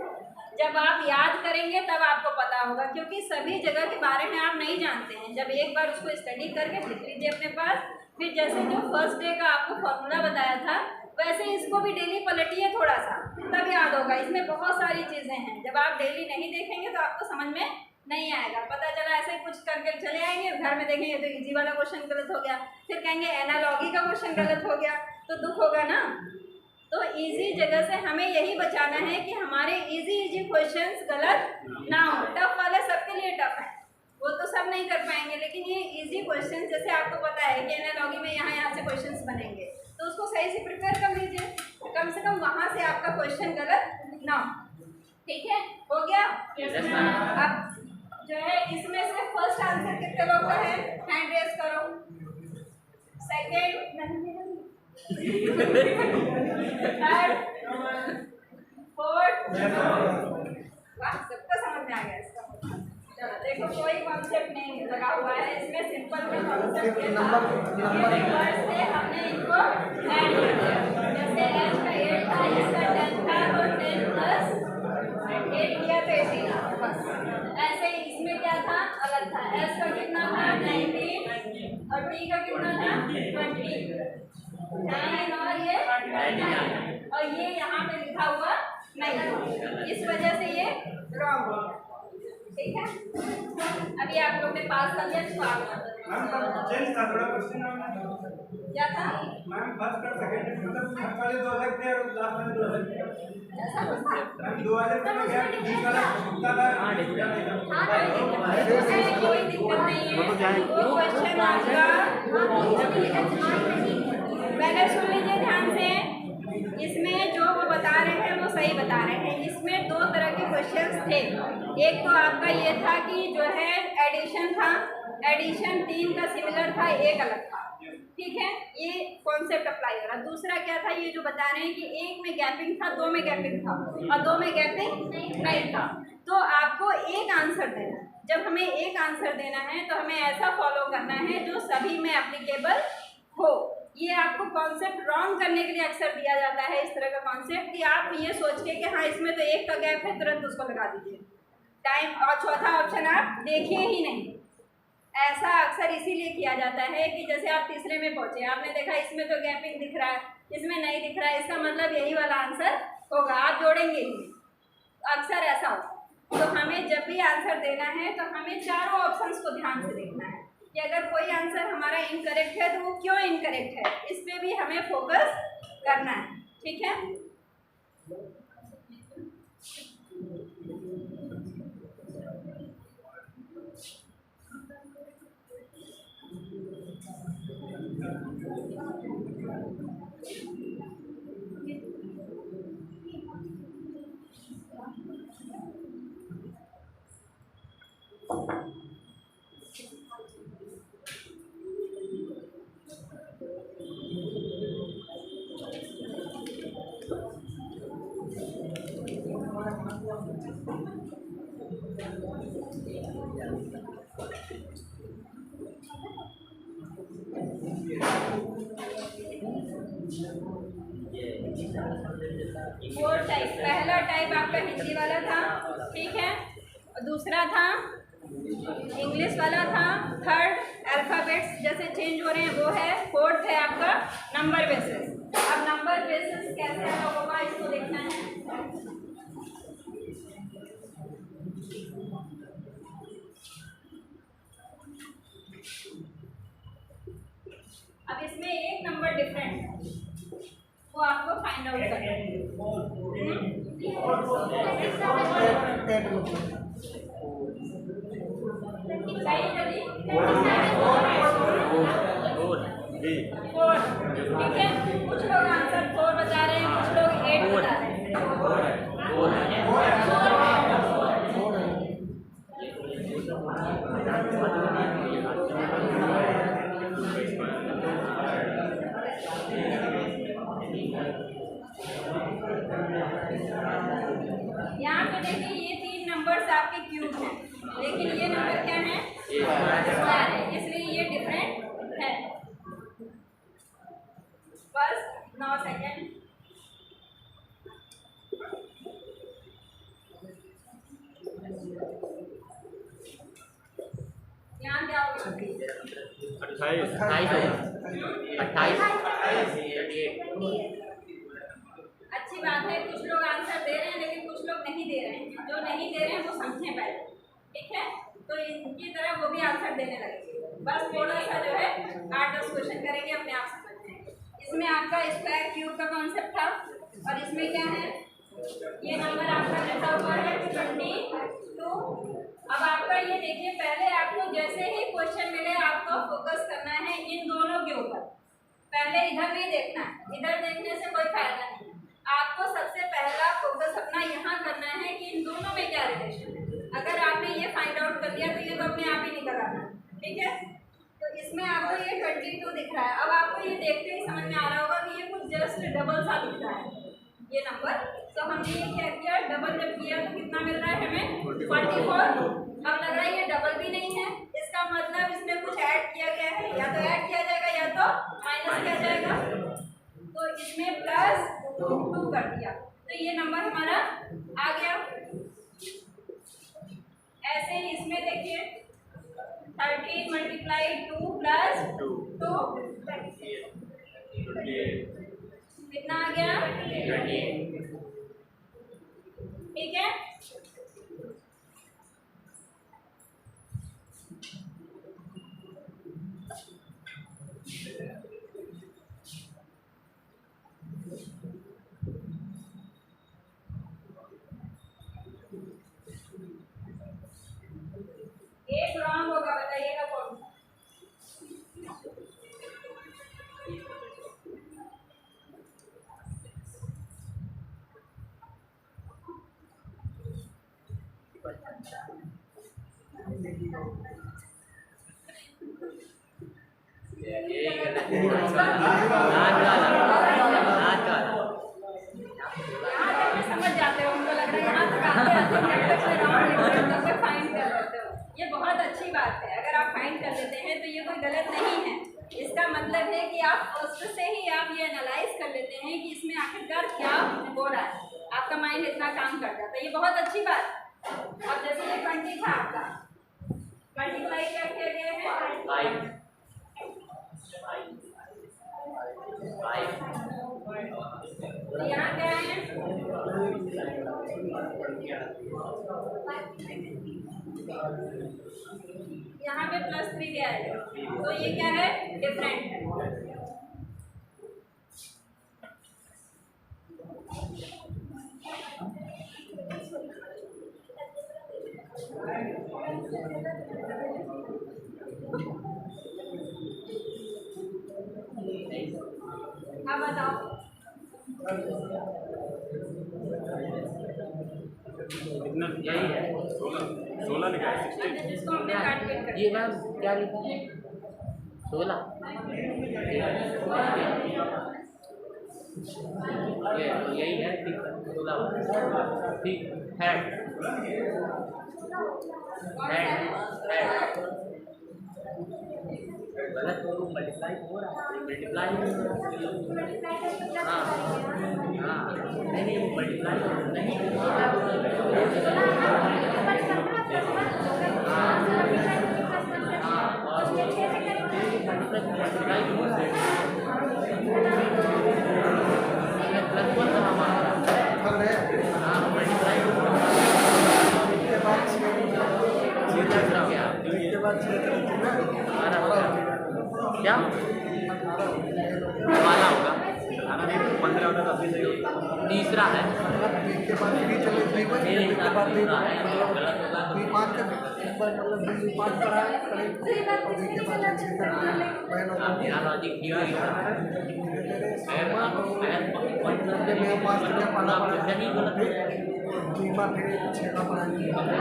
जब आप याद करेंगे तब आपको पता होगा, क्योंकि सभी जगह के बारे में आप नहीं जानते हैं। जब एक बार उसको स्टडी करके लिख लीजिए अपने पास, फिर जैसे जो फर्स्ट डे का आपको फॉर्मूला बताया था वैसे इसको भी डेली पलटिए थोड़ा सा, तब याद होगा। इसमें बहुत सारी चीज़ें हैं, जब आप डेली नहीं देखेंगे तो आपको समझ में नहीं आएगा। पता चला ऐसे ही कुछ करके चले आएंगे, घर में देखेंगे तो इजी वाला क्वेश्चन गलत हो गया, फिर कहेंगे एनालॉगी का क्वेश्चन गलत हो गया, तो दुख होगा ना। तो इजी जगह से हमें यही बचाना है कि हमारे इजी क्वेश्चंस गलत ना हो। टफ वाले सबके लिए टफ है, वो तो सब नहीं कर पाएंगे, लेकिन ये इजी क्वेश्चन जैसे आपको पता है कि एनालॉगी में यहाँ से क्वेश्चंस बनेंगे, तो उसको सही से प्रिपेयर कर लीजिए, कम से कम वहाँ से आपका क्वेश्चन गलत ना हो। ठीक है, हो गया? अब जो है इसमें से फर्स्ट आंसर कितने लोग का है? हैंड रेस करो। सेकेंड, थर्ड, फोर्थ, सबको समझ में आ गया इसका? चलो देखो, कोई कॉन्सेप्ट नहीं लगा हुआ है इसमें, सिंपल में कॉन्सेप्ट है। हमने इनको ऐड कर दिया, जैसे एच का 8 था, इसका 10 था, तो 10 प्लस 8 किया तो 18 बस। ऐसे ही इसमें क्या था? अलग था। एस का कितना था? 19 और टी का कितना था? 20। 9 और ये 9 और ये यहाँ पे लिखा हुआ नहीं, इस वजह से ये रॉन्ग हो गया। ठीक है, अभी आप लोग ने पास कर दिया, तो आप चेंज था थोड़ा क्वेश्चन क्या था? मैम फर्स्ट और सेकंड मतलब पहले 2 अलग थे और लास्ट में 2 अलग थे। ऐसा कुछ था? मैम 2 अलग थे, क्या बीच वाला छूटा था? हाँ, कोई दिक्कत नहीं है। वो क्वेश्चन आपका पहले सुन लीजिए ध्यान से। इसमें जो वो बता रहे हैं वो सही बता रहे हैं। इसमें 2 तरह के क्वेश्चंस थे। एक तो आपका ये था कि जो है एडिशन था, एडिशन 3 का सिमिलर था, 1 अलग था। ठीक है, ये कॉन्सेप्ट अप्लाई हो रहा। दूसरा क्या था, ये जो बता रहे हैं कि 1 में गैपिंग था, 2 में गैपिंग था और 2 में गैपिंग नहीं था। तो आपको एक आंसर देना है। जब हमें एक आंसर देना है तो हमें ऐसा फॉलो करना है जो सभी में एप्लीकेबल हो। ये आपको कॉन्सेप्ट रॉन्ग करने के लिए अक्सर दिया जाता है, इस तरह का कॉन्सेप्ट कि आप ये सोच के कि हाँ इसमें तो 1 का गैप है, तुरंत उसको लगा दीजिए टाइम, और चौथा ऑप्शन आप देखिए ही नहीं। ऐसा अक्सर इसीलिए किया जाता है कि जैसे आप तीसरे में पहुंचे, आपने देखा इसमें तो गैपिंग दिख रहा है, इसमें नहीं दिख रहा है, इसका मतलब यही वाला आंसर होगा, आप जोड़ेंगे ही। अक्सर ऐसा होता है। तो हमें जब भी आंसर देना है तो हमें चारों ऑप्शंस को ध्यान से देखना है कि अगर कोई आंसर हमारा इनकरेक्ट है तो वो क्यों इनकरेक्ट है, इस पे भी हमें फोकस करना है। ठीक है, वो टाइप, पहला टाइप आपका हिंदी वाला था। ठीक है, और दूसरा था इंग्लिश वाला था थर्ड अल्फ़ाबेट्स जैसे चेंज हो रहे हैं वो है। फोर्थ है आपका नंबर बेसिस। अब नंबर बेसिस कैसे होगा इसको देखना है। अब इसमें एक नंबर डिफरेंट है वो आपको फाइंड आउट करना है। सही जल्दी 4 ठीक है। कुछ लोग आंसर 4 बता रहे हैं, कुछ लोग 8 बता रहे हैं। यहाँ पे देखिए ये 3 नंबर्स आपके क्यूब हैं, लेकिन ये नंबर क्या है स्क्वायर है, इसलिए ये डिफरेंट है। बस 9 सेकेंड। यहाँ क्या होगा 28 अच्छी बात है। कुछ लोग आंसर दे रहे हैं लेकिन कुछ लोग नहीं दे रहे हैं। जो नहीं दे रहे हैं वो समझें पहले, ठीक है। तो इनकी तरह वो भी आंसर देने लगेंगे। बस थोड़ा सा जो है 8-10 क्वेश्चन करेंगे, अपने आप समझ जाएंगे। इसमें आपका स्क्वायर क्यूब का कॉन्सेप्ट था और इसमें क्या है ये नंबर आपका लिखा हुआ है 22। अब आपका ये देखिए पहले आपको जैसे ही क्वेश्चन मिले आपको फोकस करना है इन दोनों के ऊपर। पहले इधर नहीं देखना है, इधर देखने से कोई फायदा नहीं। आपको सबसे पहला फोकस अपना यहाँ करना है कि इन दोनों में क्या रिलेशन है। अगर आपने ये फाइंड आउट कर लिया तो ये तो अपने आप ही निकल आना, ठीक है। तो इसमें आपको ये 22 दिख रहा है। अब आपको ये देखते ही समझ में आ रहा होगा कि ये कुछ जस्ट डबल सा दिख रहा है ये नंबर। तो हमने ये क्या किया, डबल जब किया तो कितना मिल रहा है हमें 44। अब लग रहा है ये डबल भी नहीं है, इसका मतलब इसमें कुछ ऐड किया गया है। या तो ऐड किया जाएगा या तो माइनस किया जाएगा। तो इसमें +2 कर दिया तो ये नंबर हमारा आ गया। ऐसे ही इसमें देखिए 13 × 2 + 2 कितना आ गया 28, ठीक है। एक रॉन्ग होगा, बताइएगा कौन सा। समझ जाते हो, उनको लग रहा है यहाँ तक आते फाइंड कर लेते हो। ये बहुत अच्छी बात है। अगर आप फाइंड कर लेते हैं तो ये कोई गलत नहीं है। इसका मतलब है कि आप फर्स्ट से ही आप ये एनालाइज कर लेते हैं कि इसमें आखिरकार क्या हो रहा है। आपका माइंड इतना काम कर जाता है, ये बहुत अच्छी बात है। अब जैसे ये 20 था आपका, मल्टीप्लाई क्या किया गया है 5 तो यहाँ क्या है यहाँ पे +3 दिया है तो ये क्या है डिफरेंट है। हाँ बताओ कितना यही है 16 लिखा है 16। जिसको हमने काट कर ये मैम क्या लिखा है 16 यही है ठीक है 16 ठीक है गलत तो मल्टीप्लाई हो रहा है मल्टीप्लाई हाँ हाँ नहीं मल्टीप्लाई नहीं बाद 6 तरीके में 12 होगा क्या वाला होगा 15 होता तो 20 सही होता। तीसरा है बी के बाद बी चले बी बन मेरे बी के हिसाब बाद से बी पूरा है गलत होगा बी 5 का एक बार मतलब बी 5 पढ़ा है और बी के बाद 6 तक पहला मेरा लॉजिक ठीक है मेरे 5 का पढ़ा नहीं गलत है बीमा फिर 6 का पढ़ाएंगे हो गया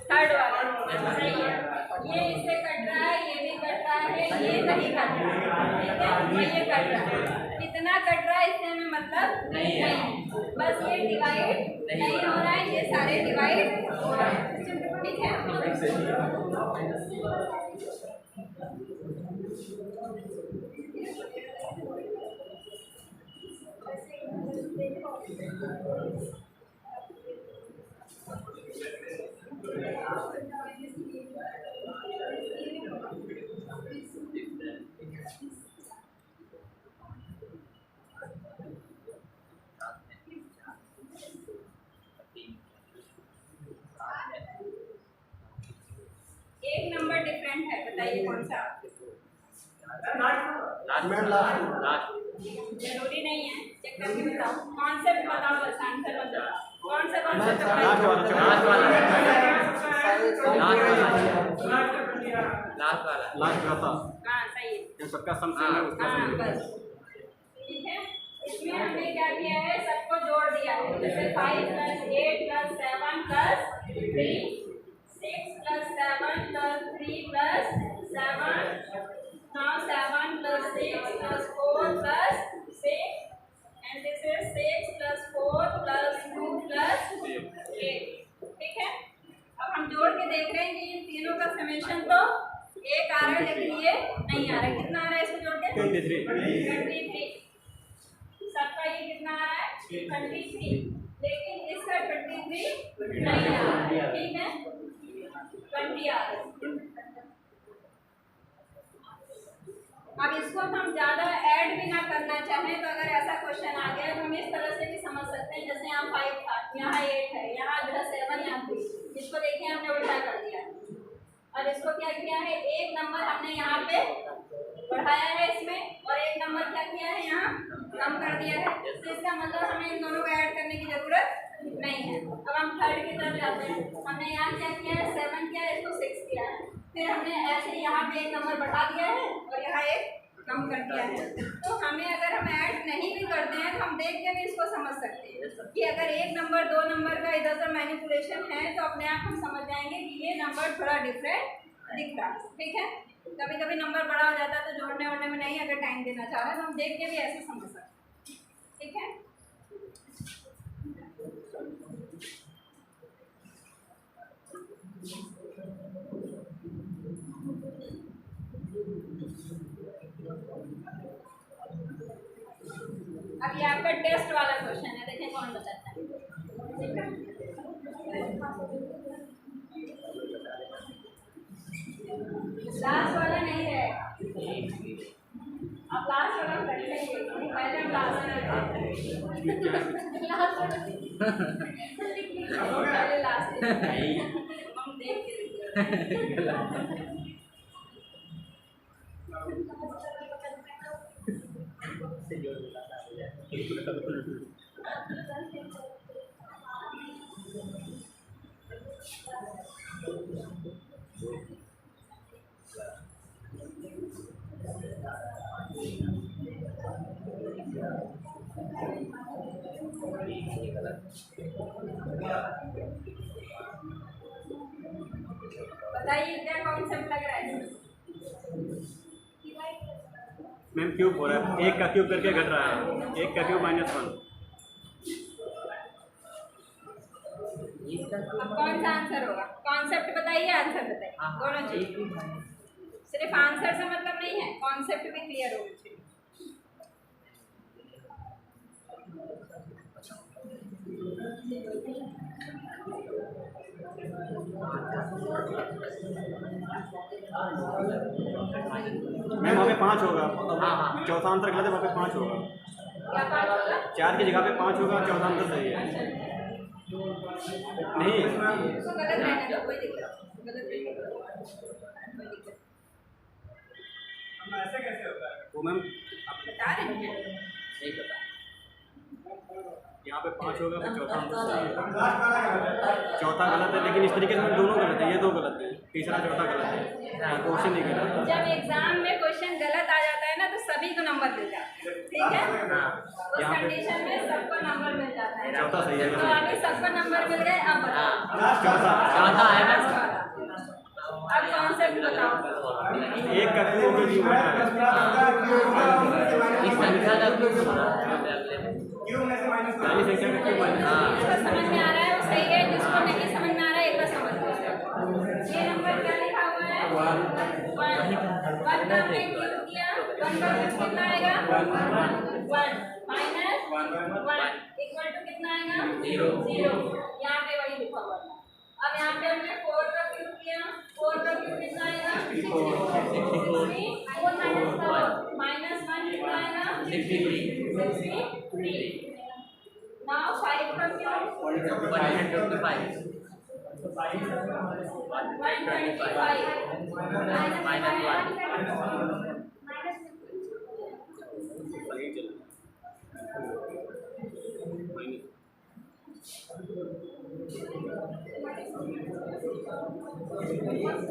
थर्ड वाला सही है। ये इससे कट रहा है, ये भी कट रहा है, ये नहीं कट रहा है, ठीक है, ये कट रहा है। कितना कट रहा है इससे हमें मतलब नहीं है, बस ये डिवाइड नहीं हो रहा है, ये सारे डिवाइड हो रहे हैं, ठीक है। एक नंबर डिफरेंट है, बताइए कौन सा? लास्ट जरूरी नहीं है, चेक करके बताओ, कॉन्सेप्ट बताओ, बस आंसर बताओ। कौन सा कॉन्सेप्ट लास्ट बताओ? वाला लास्ट का था हाँ सही है, जो सबका सम सेम है उसका हाँ सम बस ठीक है। इसमें हमने क्या किया है, सबको जोड़ दिया है, जैसे 5 + 8 + 7 + 3 6 + 7 + 3 + 7 now 7 + 6 + 4 + 6 and this is 6 + 4 + 2 + 8 ठीक है। अब हम जोड़ के देख रहे हैं कि इन तीनों का समेशन तो एक आ रहा है, लेकिन ये नहीं आ रहा है। कितना आ रहा है इसको जोड़ के? 23 सबका ये कितना आ रहा है? 23 लेकिन इसका 23 नहीं आ रहा है, ठीक है, 20 आ रहा है। अब इसको हम ज़्यादा ऐड भी ना करना चाहें तो अगर ऐसा क्वेश्चन आ गया तो हम इस तरह से भी समझ सकते हैं, जैसे यहाँ 5 था, यहाँ 8 है, यहाँ जो है 7, यहाँ 3, इसको देखिए हमने उल्टा कर दिया और इसको क्या किया है, एक नंबर हमने यहाँ पे बढ़ाया है इसमें और एक नंबर क्या किया है, यहाँ कम कर दिया है। तो इसका मतलब हमें इन दोनों को ऐड करने की जरूरत नहीं है। अब हम थर्ड की तरफ जाते हैं, हमने यहाँ क्या किया है, 7 किया है, इसको 6 किया है, फिर हमने ऐसे यहाँ पे एक नंबर बढ़ा दिया है और यहाँ एक कम कर दिया है। तो हमें अगर हम ऐड नहीं भी करते हैं तो हम देख के भी इसको समझ सकते हैं कि अगर एक नंबर 2 नंबर का इधर उधर मैनिपुलेशन है तो अपने आप हम समझ जाएंगे कि ये नंबर थोड़ा डिफरेंट दिख रहा है, ठीक है। कभी कभी नंबर बड़ा हो जाता है तो जोड़ने वोड़ने में नहीं अगर टाइम देना चाह रहे हैं तो हम देख के भी ऐसे समझ सकते हैं, ठीक है। अब ये आपका टेस्ट वाला क्वेश्चन है, देखें कौन बताता है। लास्ट वाला नहीं रहेगा, अब लास्ट वाला हम कर लेंगे, पहले हम लास्ट वाला पहले लास्ट हम देख के बताइए क्या कॉन्सेप्ट लग रहा है। मैम क्यूब हो रहा है, एक का क्यूब करके घट रहा है, एक का क्यूब -1। अब कौन सा आंसर होगा, कॉन्सेप्ट बताइए, आंसर बताइए, दोनों चीज। सिर्फ आंसर से मतलब नहीं है, कॉन्सेप्ट भी क्लियर होना चाहिए। मैम वहाँ पे 5 होगा। हाँ हाँ चौथा आंसर गलत है, वहाँ पे 5 होगा। क्या बात होगा? 4 की जगह पे 5 होगा, चौथा आंसर सही है। नहीं उसको गलत रहने दो, कोई दिक्कत नहीं, गलत रहने दो, कोई दिक्कत वो मैम नहीं। बता रहे हैं नहीं पता। यहाँ पे 5 होगा, फिर चौथा आंसर सही है। चौथा गलत है, लेकिन इस तरीके से दोनों गलत है, ये 2 गलत है, तीसरा चौथा गलत है, क्वेश्चन नहीं गलत। जब एग्जाम में क्वेश्चन गलत आ जाता है ना तो सभी को नंबर मिल जाता है, ठीक है? उस यहाँ पे कंडीशन में सबको नंबर मिल जाता है। चौथा सही है। तो अभी सबको नंबर मिल गए, अब बताओ। चौथा चौथा है ना। अब कॉन्सेप्ट बताओ। एक का 2 होगा जी होता है। इस संख्या का पहली संख्या का क्यों माइनस? जिसको समझ में आ रहा है वो सही है, जिसको नहीं समझ में आ रहा है एक बार समझ लो। ये नंबर क्या लिखा हुआ है? 1 का हमने क्यूब किया, 1 का क्यूब कितना आएगा? 1 माइनस 1 इक्वल टू कितना आएगा? 0। यहाँ पे वही लिखा हुआ था। अब यहाँ पे हमने 4 का क्यूब किया, 4 का क्यूब कितना आएगा? 64 माइनस 1 कितना आएगा? 63। नाउ 5 का क्यूब 125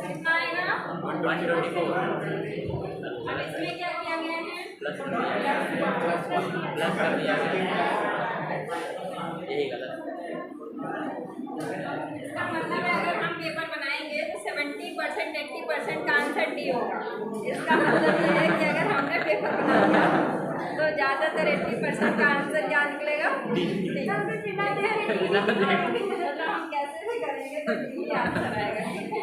कितना आएगा? 124 अब इसमें क्या किया गया है? प्लस कर दिया गया। यही गलत। इसका मतलब है अगर हम पेपर बनाएंगे तो 70% 80% का आंसर डी होगा। इसका मतलब ये है कि अगर हमने पेपर बना दिया तो ज़्यादातर 80% का आंसर क्या निकलेगा? मतलब हम कैसे भी करेंगे तो डी आंसर आएगा, ठीक है?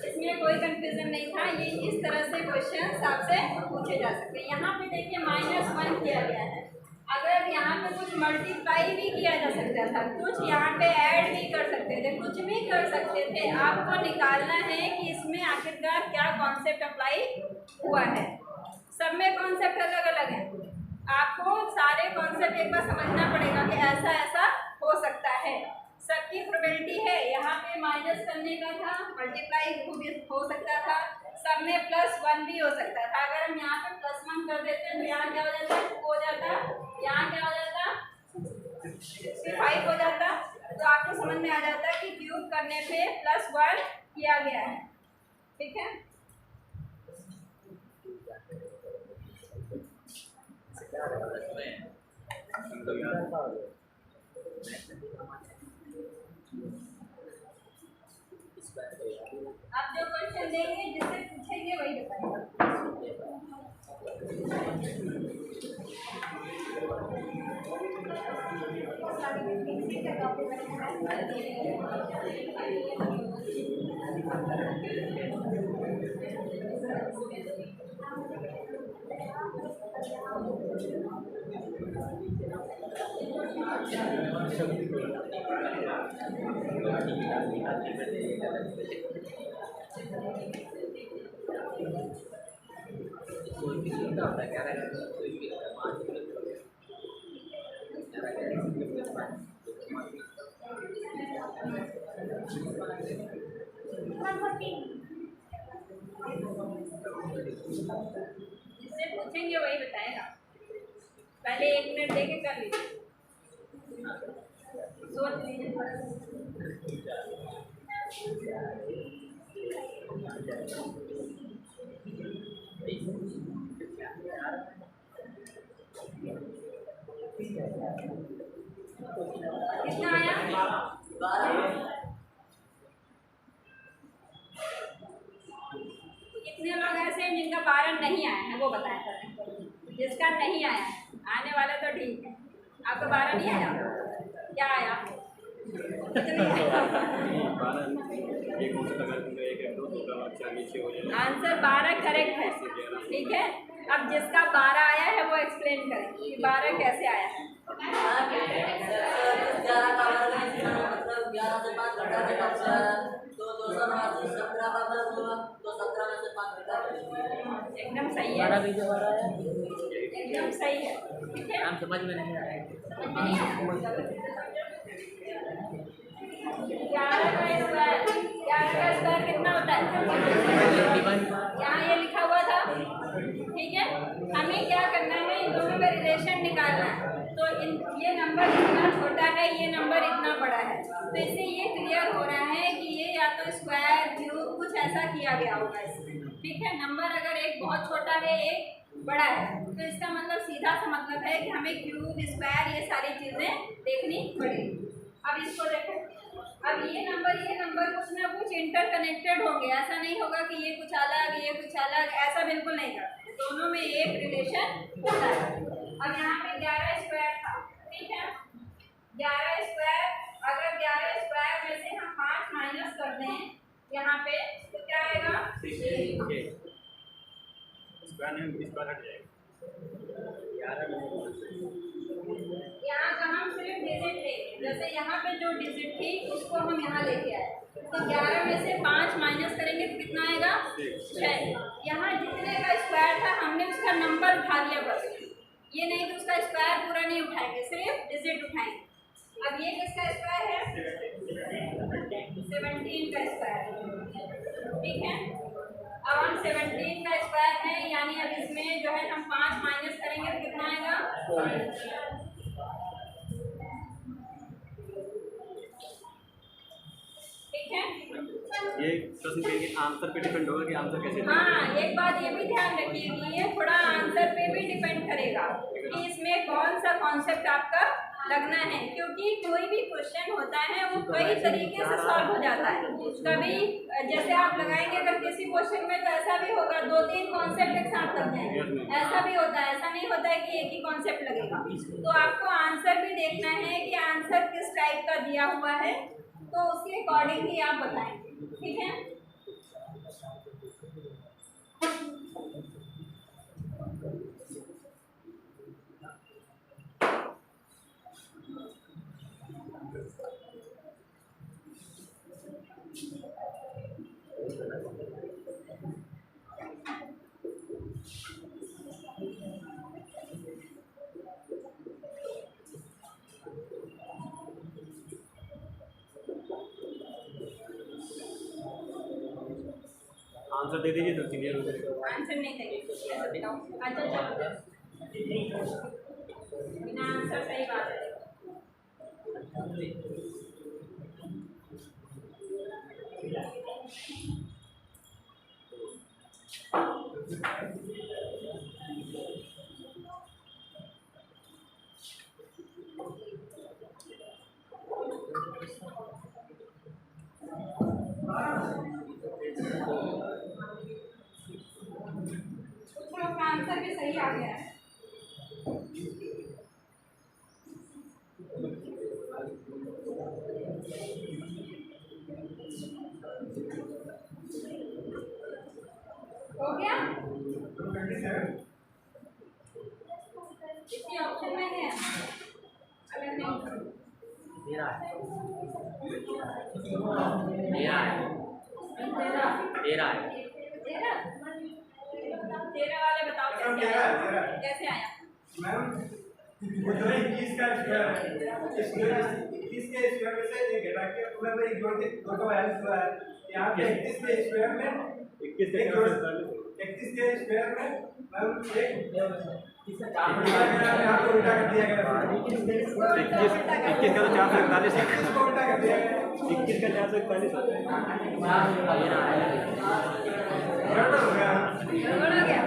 इसमें कोई कंफ्यूजन नहीं था। ये इस तरह से क्वेश्चन आपसे पूछे जा सकते हैं। यहाँ पे देखिए -1 किया गया है। अगर यहाँ पे कुछ मल्टीप्लाई भी किया जा सकता था, कुछ यहाँ पे ऐड भी कर सकते थे, कुछ भी कर सकते थे। आपको निकालना है कि इसमें आखिरकार क्या कॉन्सेप्ट अप्लाई हुआ है। सब में कॉन्सेप्ट अलग अलग है, आपको सारे कॉन्सेप्ट एक बार समझना पड़ेगा कि ऐसा ऐसा हो सकता है। सबकी प्रोबेबिलिटी है। यहाँ पे माइनस करने का था, मल्टीप्लाई हो सकता था, सब में +1 भी हो सकता था। अगर हम यहाँ पे +1 कर देते हैं तो यहाँ क्या हो जाता है? 2 हो जाता, यहाँ क्या हो जाता? 65 हो जाता। तो आपको समझ में आ जाता कि क्यूब करने पे +1 किया गया है, ठीक है? आप जो क्वेश्चन देंगे जिससे पूछेंगे वही बताएंगे। जिससे पूछेंगे वही बताएगा। पहले 1 मिनट देके कर लीजिए, सोच लीजिए थोड़ा सा। कितना आया? कितने लोग ऐसे हैं जिनका 12 नहीं आया है, वो बताएं। जिसका नहीं आया है, आने वाला तो ठीक है। आपका 12 नहीं आया? क्या आया? आंसर 12 करेक्ट है, ठीक है? अब जिसका 12 आया है वो एक्सप्लेन करें कि 12 कैसे आया है। 11 का वर्ग मतलब 11 से 5 घटा देगा तो 2 17 का वर्ग होगा तो 17 में से एकदम सही है, हमारा भी जो आ रहा है एकदम सही है। ठीक है, नाम समझ में नहीं आ रहा है। 11 का स्क्वायर कितना होता है? 21 यहाँ ये लिखा हुआ था। ठीक है, हमें क्या करना है, इन दोनों में रिलेशन निकालना है। तो ये नंबर इतना छोटा है, ये नंबर इतना बड़ा है, तो इससे ये क्लियर हो रहा है कि ये या तो स्क्वायर क्यूब कुछ ऐसा किया गया होगा इसमें। ठीक है, नंबर अगर एक बहुत छोटा है, एक बड़ा है, तो इसका मतलब सीधा सा मतलब है कि हमें क्यूब, स्क्वायर, ये सारी चीज़ें देखनी पड़ेगी। अब इसको देखें, अब ये नंबर कुछ ना कुछ इंटरकनेक्टेड होंगे। ऐसा नहीं होगा कि ये कुछ अलग, ये कुछ अलग, ऐसा बिल्कुल नहीं करते। दोनों में एक रिलेशन होता है। अब यहाँ पे 11 स्क्वायर था। ठीक है, 11 स्क्वायर, अगर 11 स्क्वायर में से हम 5 माइनस कर दें यहाँ पे, तो क्या आएगा? स्क्वायर नहीं, स्क्वायर हट जाएगा। यहाँ का हम सिर्फ डिजिट लेंगे, जैसे यहाँ पे जो डिजिट थी उसको हम यहाँ लेके आए, तो 11 में से 5 माइनस करेंगे तो कितना आएगा? 6। यहाँ जितने का स्क्वायर था हमने उसका नंबर उठा लिया बस, ये नहीं कि उसका स्क्वायर पूरा नहीं उठाएंगे, सिर्फ डिजिट उठाएंगे। अब ये किसका स्क्वायर है? 17 का स्क्वायर। ठीक है, अब हम 17 का स्क्वायर है, यानी अब इसमें जो है हम 5 माइनस करेंगे तो कितना आएगा? ठीक है, ये प्रश्न के आंसर पे डिपेंड होगा कि आंसर कैसे देंगे। हाँ, एक बात ये भी ध्यान रखिए कि ये थोड़ा आंसर पे भी डिपेंड करेगा कि इसमें कौन सा कॉन्सेप्ट आपका लगना है, क्योंकि कोई भी क्वेश्चन होता है वो कई तरीके से सॉल्व हो जाता है। कभी जैसे आप लगाएंगे अगर किसी क्वेश्चन में, तो ऐसा भी होगा 2-3 कॉन्सेप्ट एक साथ लगते हैं, ऐसा भी होता है। ऐसा नहीं होता है कि एक ही कॉन्सेप्ट लगेगा। तो आपको आंसर भी देखना है कि आंसर किस टाइप का दिया हुआ है, तो उसके अकॉर्डिंग ही आप बताएंगे। ठीक है, आंसर दे दीजिए तो क्लियर हो जाएगा। आंसर नहीं देंगे, ऐसा बताओ। अच्छा चलो, बिना आंसर सही बात है। आंसर भी सही आ गया है। हो गया, इसी ऑप्शन में है। अगर नहीं तेरा है तेरह वाले बताओ कैसे आया? मैम वो जो 21 का स्क्वायर है, 21 के स्क्वायर में से एक घटा के पूरा में एक जोड़ के 2 का बैलेंस हुआ है। यहाँ पे 21 के स्क्वायर में 21 के स्क्वायर में मैम एक यहाँ पे उल्टा कर दिया गया। 21 का तो 441 है। 21 को उल्टा कर दिया गया। 21 का 441 गड़बड़ हो गया। गड़बड़ हो गया।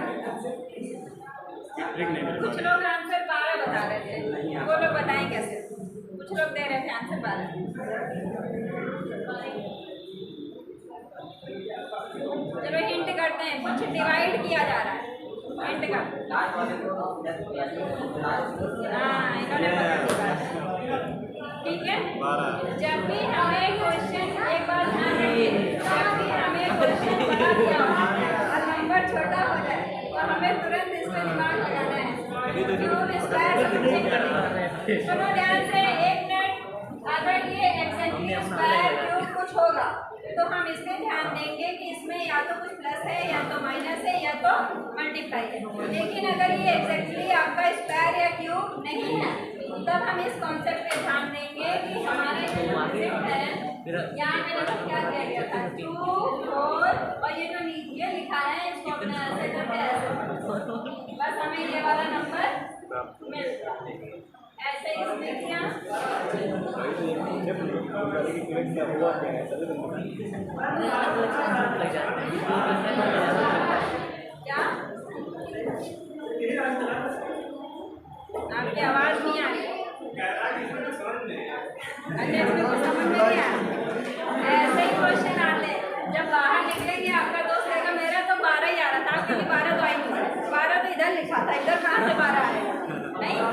ट्रिक नहीं मेरे कुछ लोग आंसर 12 बता रहे थे, वो लोग बताएं कैसे? कुछ लोग दे रहे थे आंसर 12। चलो हिंट करते हैं, कुछ डिवाइड किया जा रहा है, हिंट का। हाँ, इन्होंने पकड़ लिया। ठीक है, 12। जब भी हमें क्वेश्चन, एक बात ध्यान रखिए, जब भी हमें क्वेश्चन बड़ा दिया हो और नंबर छोटा हो जाए तो हमें तुरंत इस पर दिमाग लगाना है। क्यूब स्क्वायर चेक करना। सुनो ध्यान से, 1 मिनट। अगर ये एक्जेक्टली स्क्वायर क्यूब कुछ होगा तो हम इसमें ध्यान देंगे कि इसमें या तो कुछ प्लस है या तो माइनस है या तो मल्टीप्लाई है। लेकिन अगर ये एग्जैक्टली आपका स्क्वायर या क्यूब नहीं है तब हम इस कॉन्सेप्ट पे ध्यान देंगे कि हमारे जो कॉन्सेप्ट है यहाँ मैंने तो क्या किया गया था 2 4 और ये जो नीचे लिखा है इसको अपने ऐसे करके ऐसे बस हमें ये वाला नंबर मिल गया। ऐसे इसमें किया क्या आपकी आवाज़ नहीं आ रही। अच्छा इसमें कुछ समझ में नहीं आया। ऐसे ही क्वेश्चन आते हैं जब बाहर निकलेंगे आपका दोस्त कहेगा मेरा तो 12 ही आ रहा था क्योंकि 12 तो आई नहीं 12 तो इधर लिखा था इधर कहाँ से 12 आएगा नहीं तो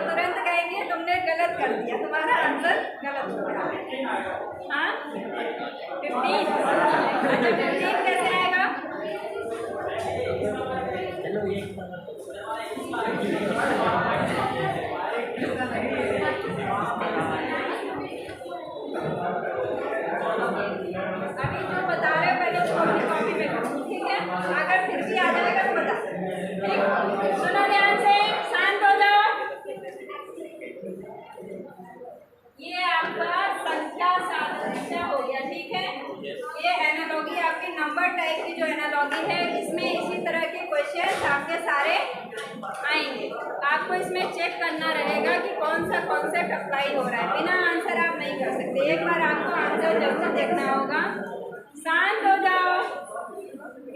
तुरंत कहेंगे तुमने गलत कर दिया तुम्हारा आंसर गलत हो गया। हाँ 15 अच्छा 15 कैसे आएगा। अभी जो बता रहे हो पहले उसको अपनी कॉपी में करो ठीक है। अगर फिर भी आ जाएगा तो बता ठीक। सुनो ध्यान से शांत हो जाओ। ये आपका संख्या सादृश्य हो गया ठीक है। ये एनालॉगी आपकी नंबर टाइप की जो एनालॉगी है इसमें इसी तरह के क्वेश्चन आपके सारे आएंगे। आपको इसमें चेक करना रहेगा कि कौन सा कॉन्सेप्ट अप्लाई हो रहा है। बिना आंसर आप नहीं कर सकते। एक बार आपको आंसर जरूर देखना होगा। शांत हो जाओ।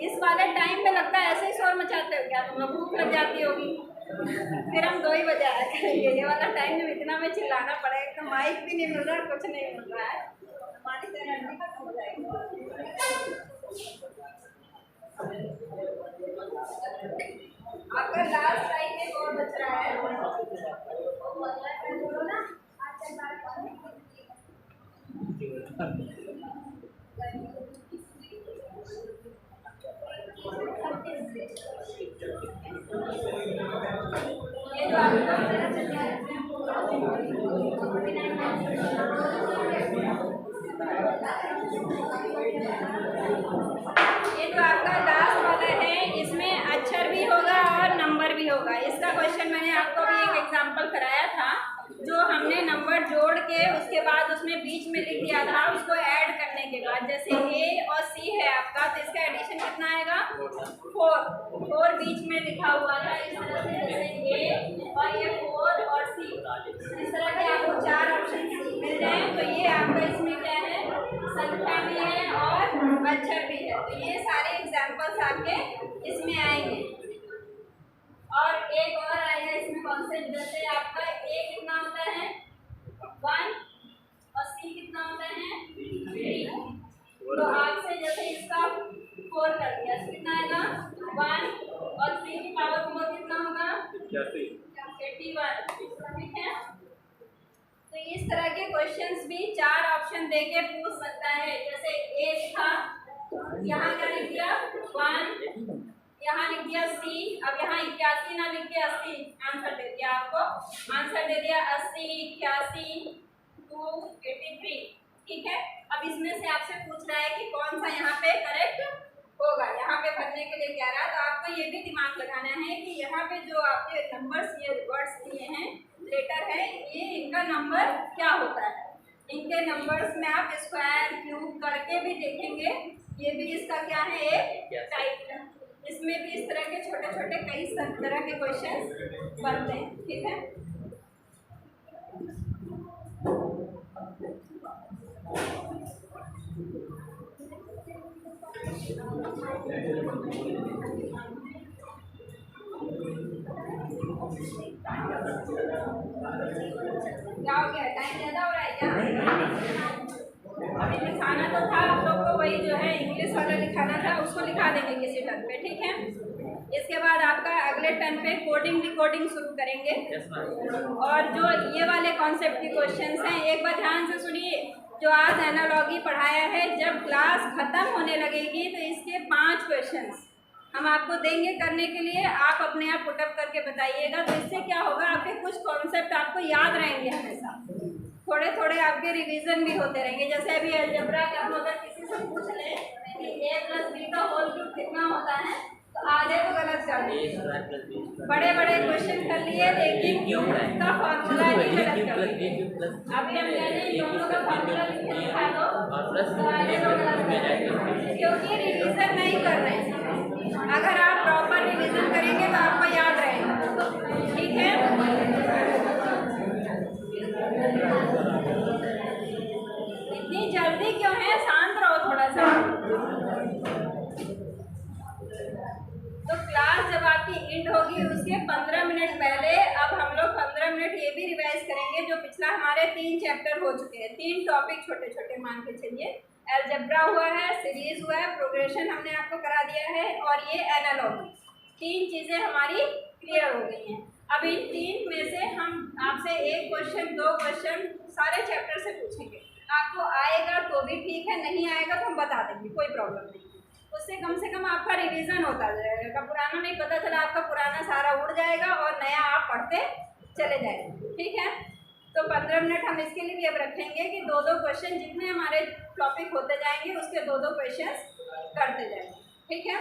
इस वाले टाइम पे लगता है ऐसे ही शोर मचाते हो क्या तुम लोग भूख लग जाती होगी फिर हम 2 ही बजे आया करेंगे। ये वाला टाइम में इतना में चिल्लाना पड़ेगा तो माइक भी नहीं मिल रहा कुछ नहीं मिल रहा है हमारी तो एनर्जी खत्म हो जाएगी। आपका लास्ट टाइम एक और बच रहा है बोलो ना ये जो आपका लास्ट वाला है इसमें अक्षर भी होगा और नंबर भी होगा। इसका क्वेश्चन मैंने आपको भी एक एग्जांपल कराया था जो हमने नंबर जोड़ के उसके बाद उसमें बीच में लिख दिया था उसको ऐड करने के बाद जैसे ए और सी है आपका तो इसका एडिशन कितना आएगा 4 बीच में लिखा हुआ था इस तरह से जैसे ए और ये 4 और सी इस तरह के आपको 4 ऑप्शन मिल जाए तो ये आपका इसमें क्या है संख्या भी है और अक्षर भी है। तो ये सारे एग्जाम्पल्स आपके इसमें आएंगे। और एक और आएगा इसमें कॉन्सेप्ट जैसे आपका ए कितना होता है 1 और सी कितना होता है 3 तो आपसे जैसे इसका 4 कर दिया कितना आएगा 1 और 3 की पावर 4 कितना होगा 81 ठीक है। तो इस तरह के क्वेश्चंस भी 4 ऑप्शन देके पूछ सकता है। जैसे ए लिखा यहाँ क्या लिख दिया 1 यहाँ लिख दिया सी अब यहाँ 81 ना लिख के 80 आंसर दे दिया आपको आंसर दे दिया 80 81 283 ठीक है। अब इसमें से आपसे पूछ रहा है कि कौन सा यहाँ पे करेक्ट होगा। यहाँ पे भरने के लिए कह रहा है तो आपको ये भी दिमाग लगाना है कि यहाँ पे जो आपके नंबर्स ये वर्ड्स दिए हैं लेटर है ये इनका नंबर क्या होता है। इनके नंबर्स में आप स्क्वायर क्यूब करके भी देखेंगे ये भी इसका क्या है एक टाइप है। इसमें भी इस तरह के छोटे छोटे कई तरह के क्वेश्चन बनते हैं ठीक है। क्या हो गया टाइम ज़्यादा हो रहा है क्या। अभी लिखाना तो था आप लोग को वही जो है इंग्लिश वाला लिखाना था उसको लिखा देंगे किसी टर्न पे ठीक है। इसके बाद आपका अगले टर्न पे कोडिंग डिकोडिंग शुरू करेंगे और जो ये वाले कॉन्सेप्ट के क्वेश्चंस हैं एक बार ध्यान से सुनिए। जो आज एनालॉगी पढ़ाया है जब क्लास ख़त्म होने लगेगी तो इसके 5 क्वेश्चंस हम आपको देंगे करने के लिए। आप अपने आप पुटअप करके बताइएगा तो इससे क्या होगा आपके कुछ कॉन्सेप्ट आपको याद रहेंगे हमेशा थोड़े थोड़े आपके रिवीजन भी होते रहेंगे। जैसे अभी अलजेब्रा का हम अगर किसी से पूछ लें कि a + b का होल क्यूब कितना होता है तो आधे को गलत कर ए दिए। स्क्वायर प्लस बी स्क्वायर बड़े बड़े क्वेश्चन कर लिए लेकिन क्यूब है का फॉर्मूला ही ए गलत क्यूब कर प्लस दिए। बी क्यूब प्लस अभी हम कह रहे हैं दोनों का फॉर्मूला लिख के दिखा दो और प्लस तो आधे को गलत कर दिए। क्योंकि रिवीजन नहीं कर रहे हैं। अगर आप प्रॉपर रिवीजन करेंगे तो आपको याद रहेगा। ठीक है, इतनी जल्दी क्यों है, शांत रहो थोड़ा सा। तो क्लास जब आपकी एंड होगी उसके 15 मिनट पहले अब हम लोग 15 मिनट ये भी रिवाइज करेंगे जो पिछला हमारे 3 चैप्टर हो चुके हैं। 3 टॉपिक छोटे छोटे मान के चलिए। अलजेब्रा हुआ है, सीरीज हुआ है, प्रोग्रेशन हमने आपको करा दिया है और ये एनालॉजी। 3 चीज़ें हमारी क्लियर हो गई हैं। अब इन 3 में से हम आपसे 1 क्वेश्चन 2 क्वेश्चन सारे चैप्टर से पूछेंगे। आपको आएगा तो भी ठीक है, नहीं आएगा तो हम बता देंगे, कोई प्रॉब्लम नहीं। उससे कम से कम आपका रिवीजन होता जाएगा। पुराना नहीं पता चला आपका पुराना सारा उड़ जाएगा और नया आप पढ़ते चले जाएंगे। ठीक है, तो 15 मिनट हम इसके लिए भी अब रखेंगे कि 2-2 क्वेश्चन जितने हमारे टॉपिक होते जाएंगे उसके 2-2 क्वेश्चन करते जाएंगे। ठीक है।